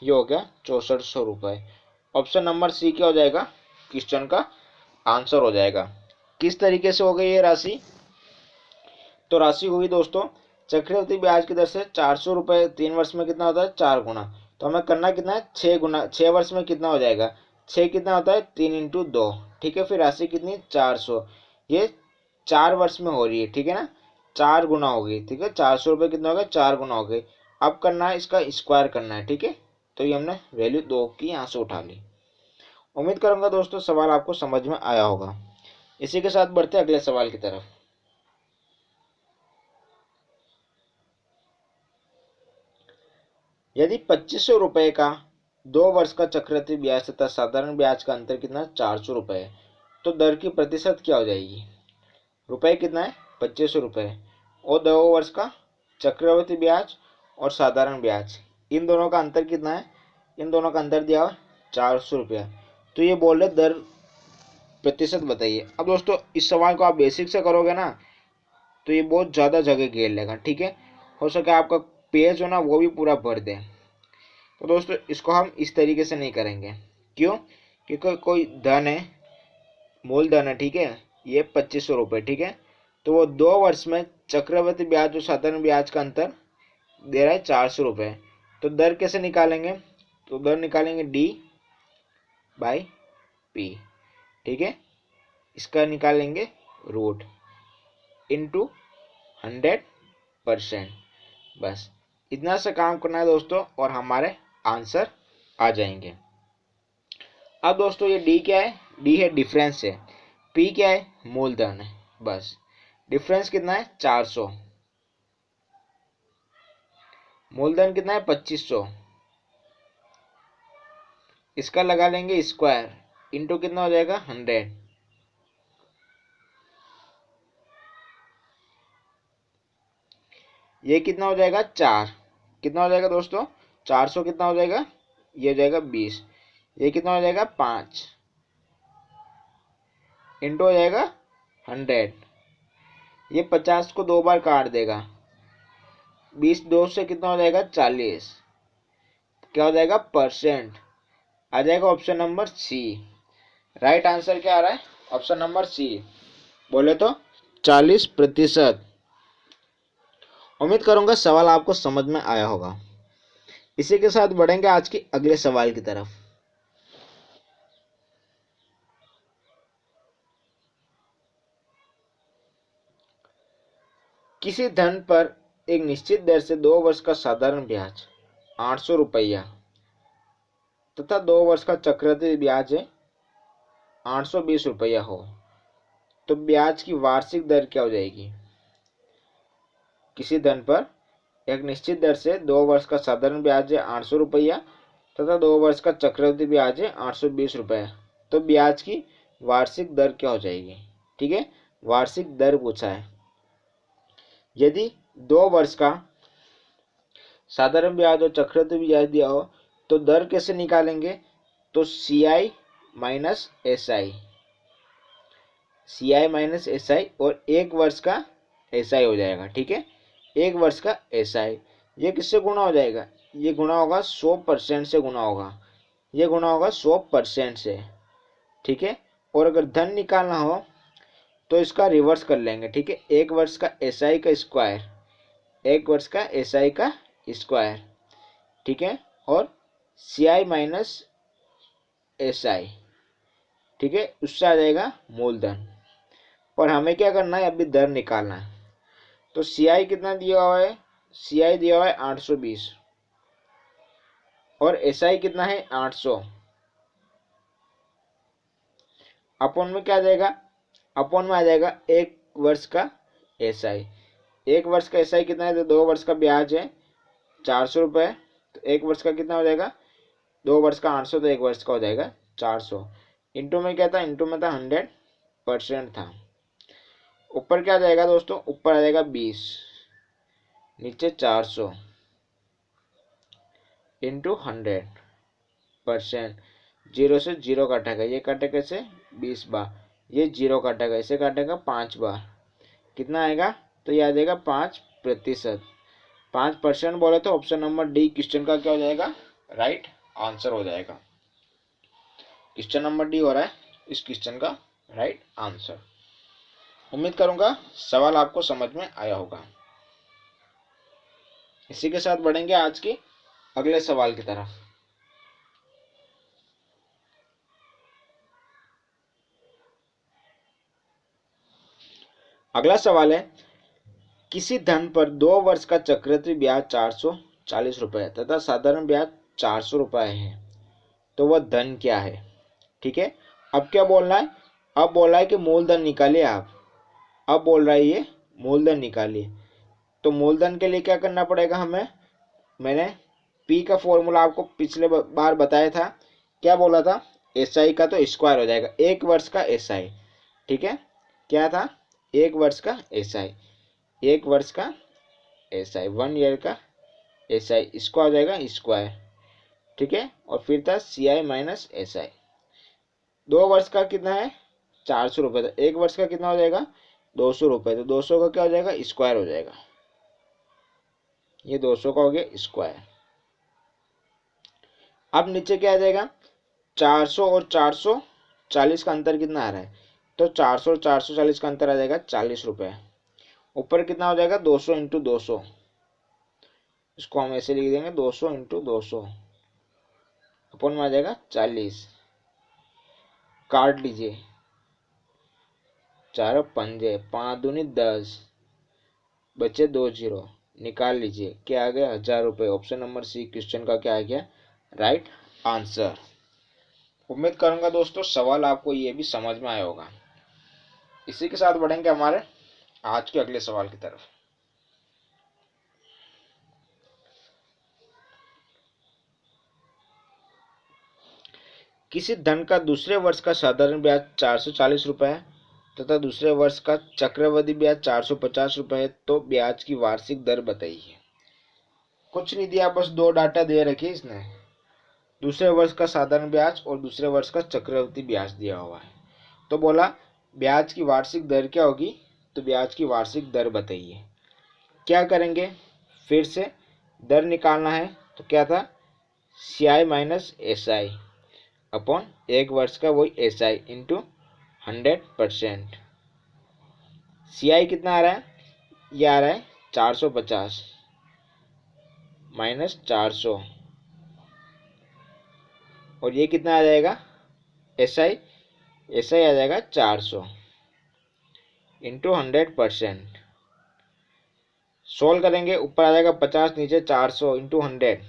Speaker 1: ये हो गया 6400 रुपये। ऑप्शन नंबर सी क्या हो जाएगा? क्वेश्चन का आंसर हो जाएगा। किस तरीके से हो गई ये राशि? तो राशि हुई दोस्तों, चक्रवृद्धि ब्याज की दर से 400 रुपये 3 वर्ष में कितना होता है? 4 गुना। तो हमें करना कितना है? 6 गुना। 6 वर्ष में कितना हो जाएगा? 6 कितना होता है? 3 × 2। ठीक है, फिर राशि कितनी? 400। ये 4 वर्ष में हो रही है। ठीक है ना, 4 गुना हो गई। ठीक है, 400 रुपये कितना हो गया? 4 गुना हो गई। अब करना है इसका स्क्वायर करना है। ठीक है, तो ये हमने वैल्यू 2 की यहाँ से उठा ली। उम्मीद करूंगा दोस्तों सवाल आपको समझ में आया होगा। इसी के साथ बढ़ते अगले सवाल की तरफ। यदि 2500 रुपये का 2 वर्ष का चक्रवृद्धि ब्याज तथा साधारण ब्याज का अंतर कितना? 400 रुपये, तो दर की प्रतिशत क्या हो जाएगी? रुपये कितना है? 2500 रुपये, और 2 वर्ष का चक्रवृद्धि ब्याज और साधारण ब्याज, इन दोनों का अंतर कितना है? इन दोनों का अंतर दिया हुआ 400 रुपया। तो ये बोल रहे दर प्रतिशत बताइए। अब दोस्तों इस सवाल को आप बेसिक से करोगे ना तो ये बहुत ज़्यादा जगह घेर लेगा, ठीक है। हो सके आपका पेज हो ना वो भी पूरा भर दे। तो दोस्तों इसको हम इस तरीके से नहीं करेंगे। क्यों? क्योंकि कोई धन है, मूलधन है, ठीक है, ये 2500 रुपये, ठीक है। तो वो 2 वर्ष में चक्रवृद्धि ब्याज और साधारण ब्याज का अंतर दे रहा है 400 रुपये। तो दर कैसे निकालेंगे? तो दर निकालेंगे डी बाई पी, ठीक है। इसका निकालेंगे रूट इंटू 100%। बस इतना सा काम करना है दोस्तों और हमारे आंसर आ जाएंगे। अब दोस्तों ये डी क्या है? डी है डिफरेंस है। पी क्या है? मूलधन है। बस डिफरेंस कितना है? 400। मूलधन कितना है? 2500। इसका लगा लेंगे स्क्वायर इंटू कितना हो जाएगा? 100। ये कितना हो जाएगा? 4। कितना हो जाएगा दोस्तों? 400 कितना हो जाएगा? ये हो जाएगा 20। ये कितना हो जाएगा? 5 इंटू हो जाएगा 100। ये 50 को 2 बार काट देगा। 20 2 से कितना हो जाएगा? 40। क्या हो जाएगा? परसेंट। आ जाएगा option number C. Right answer क्या आ रहा है? Option number C. बोले तो 40%। उम्मीद करूंगा सवाल आपको समझ में आया होगा। इसी के साथ बढ़ेंगे आज के अगले सवाल की तरफ। किसी धन पर एक निश्चित दर से 2 वर्ष का साधारण ब्याज 800 रुपया तथा 2 वर्ष का चक्रवृद्धि ब्याज है 820 रुपया हो, तो ब्याज की वार्षिक दर क्या हो जाएगी? किसी धन पर एक निश्चित दर से 2 वर्ष का साधारण ब्याज है 800 रुपया तथा 2 वर्ष का चक्रवृद्धि ब्याज है 820 रुपया, तो ब्याज की वार्षिक दर क्या हो जाएगी? ठीक है, वार्षिक दर पूछा है। यदि 2 वर्ष का साधारण ब्याज और चक्रवृद्धि ब्याज दिया हो तो दर कैसे निकालेंगे? तो CI minus SI, CI minus SI और 1 वर्ष का SI हो जाएगा, ठीक है। 1 वर्ष का SI ये किससे गुणा हो जाएगा? ये गुणा होगा 100% से गुणा होगा, ये गुणा होगा 100% से, ठीक है। और अगर धन निकालना हो तो इसका रिवर्स कर लेंगे, ठीक है। 1 वर्ष का SI का स्क्वायर, 1 वर्ष का SI का स्क्वायर, ठीक है, और CI माइनस SI, ठीक है, उससे आ जाएगा मूलधन। पर हमें क्या करना है? अभी दर निकालना है। तो CI कितना दिया हुआ है? CI दिया हुआ है 820 और SI कितना है? 800। अपॉन में क्या आ जाएगा? अपॉन में आ जाएगा 1 वर्ष का SI। 1 वर्ष का SI कितना है? तो 2 वर्ष का ब्याज है 400 रुपये, तो 1 वर्ष का कितना हो जाएगा? 2 वर्ष का 800, तो 1 वर्ष का हो जाएगा 400। इंटू में क्या था? इंटू में था 100% था। ऊपर क्या आ जाएगा दोस्तों? ऊपर आ जाएगा 20, नीचे 400 इंटू 100%। 0 से 0 काटेगा, ये काटेगा इसे 20 बार, ये 0 काटेगा, इसे काटेगा 5 बार, कितना आएगा? तो ये आ जाएगा 5%। 5% बोले तो ऑप्शन नंबर डी क्वेश्चन का क्या हो जाएगा? राइट आंसर हो जाएगा। क्वेश्चन नंबर डी हो रहा है इस क्वेश्चन का राइट आंसर। उम्मीद करूंगा सवाल आपको समझ में आया होगा। इसी के साथ बढ़ेंगे आज के अगले सवाल की तरफ। अगला सवाल है, किसी धन पर 2 वर्ष का चक्रवृद्धि ब्याज 440 रुपये तथा साधारण ब्याज 400 रुपये है, तो वह धन क्या है? ठीक है, अब क्या बोलना है? अब बोल रहा है कि मूलधन निकालिए आप। अब बोल रहा है ये मूलधन निकालिए। तो मूलधन के लिए क्या करना पड़ेगा हमें? मैंने पी का फॉर्मूला आपको पिछले बार बताया था। क्या बोला था? SI का तो स्क्वायर हो जाएगा 1 वर्ष का SI, ठीक है। क्या था? 1 वर्ष का SI, 1 वर्ष का SI, 1 ईयर का SI, इसको आ जाएगा स्क्वायर, ठीक है। और फिर था CI माइनस SI। 2 वर्ष का कितना है 400 रुपये, तो 1 वर्ष का कितना हो जाएगा 200 रुपये, तो 200 का क्या हो जाएगा स्क्वायर हो जाएगा, ये 200 का हो गया स्क्वायर। अब नीचे क्या आ जाएगा 400 और 440 का अंतर कितना आ रहा है, तो 400 और 440 का अंतर आ जाएगा 40 रुपये। ऊपर कितना हो जाएगा 200 इंटू 200, इसको हम ऐसे लिख देंगे 200 इंटू 200 अपन में आ जाएगा 40। काट लीजिए, 4 पंजे 5 दूनी 10, बचे 2 जीरो, निकाल लीजिए, क्या आ गया 1000 रुपये। ऑप्शन नंबर सी क्वेश्चन का क्या आ गया राइट आंसर। उम्मीद करूंगा दोस्तों सवाल आपको ये भी समझ में आया होगा। इसी के साथ बढ़ेंगे हमारे आज के अगले सवाल की तरफ। किसी धन का दूसरे वर्ष का साधारण ब्याज 440 रुपये है तथा दूसरे वर्ष का चक्रवृद्धि ब्याज 450 रुपये है, तो ब्याज की वार्षिक दर बताइए। कुछ नहीं दिया, बस 2 डाटा दे रखे इसने, दूसरे वर्ष का साधारण ब्याज और दूसरे वर्ष का चक्रवृद्धि ब्याज दिया हुआ है। तो बोला ब्याज की वार्षिक दर क्या होगी, तो ब्याज की वार्षिक दर बताइए। क्या करेंगे, फिर से दर निकालना है, तो क्या था CI माइनस SI अपॉन 1 वर्ष का वही SI इंटू 100%। CI कितना आ रहा है, ये आ रहा है 450 माइनस 400, और ये कितना आ जाएगा SI आ जाएगा 400 इंटू 100%। सोल्व करेंगे, ऊपर आ जाएगा 50, नीचे 400 इंटू 100,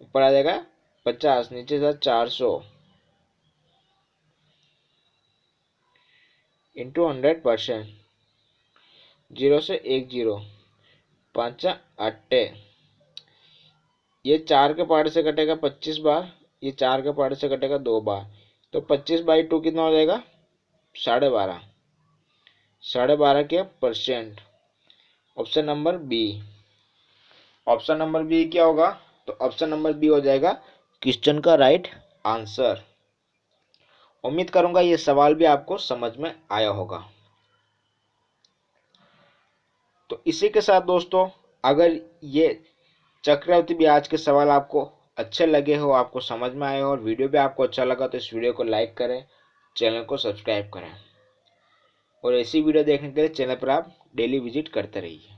Speaker 1: ऊपर आ जाएगा 50, नीचे था 400 इंटू 100%। 0 से 1 जीरो, 5 8, ये 4 के पार्ट से कटेगा 25 बार, ये 4 के पार्ट से कटेगा 2 बार, तो 25/2 कितना हो जाएगा 12.5, 12.5 के %। Option number B, option number B क्या होगा, तो ऑप्शन नंबर बी हो जाएगा क्वेश्चन का राइट आंसर। उम्मीद करूंगा ये सवाल भी आपको समझ में आया होगा। तो इसी के साथ दोस्तों अगर ये चक्रवृद्धि ब्याज के सवाल आपको अच्छे लगे हो, आपको समझ में आए हो और वीडियो भी आपको अच्छा लगा, तो इस वीडियो को लाइक करें, चैनल को सब्सक्राइब करें और ऐसी वीडियो देखने के लिए चैनल पर आप डेली विजिट करते रहिए।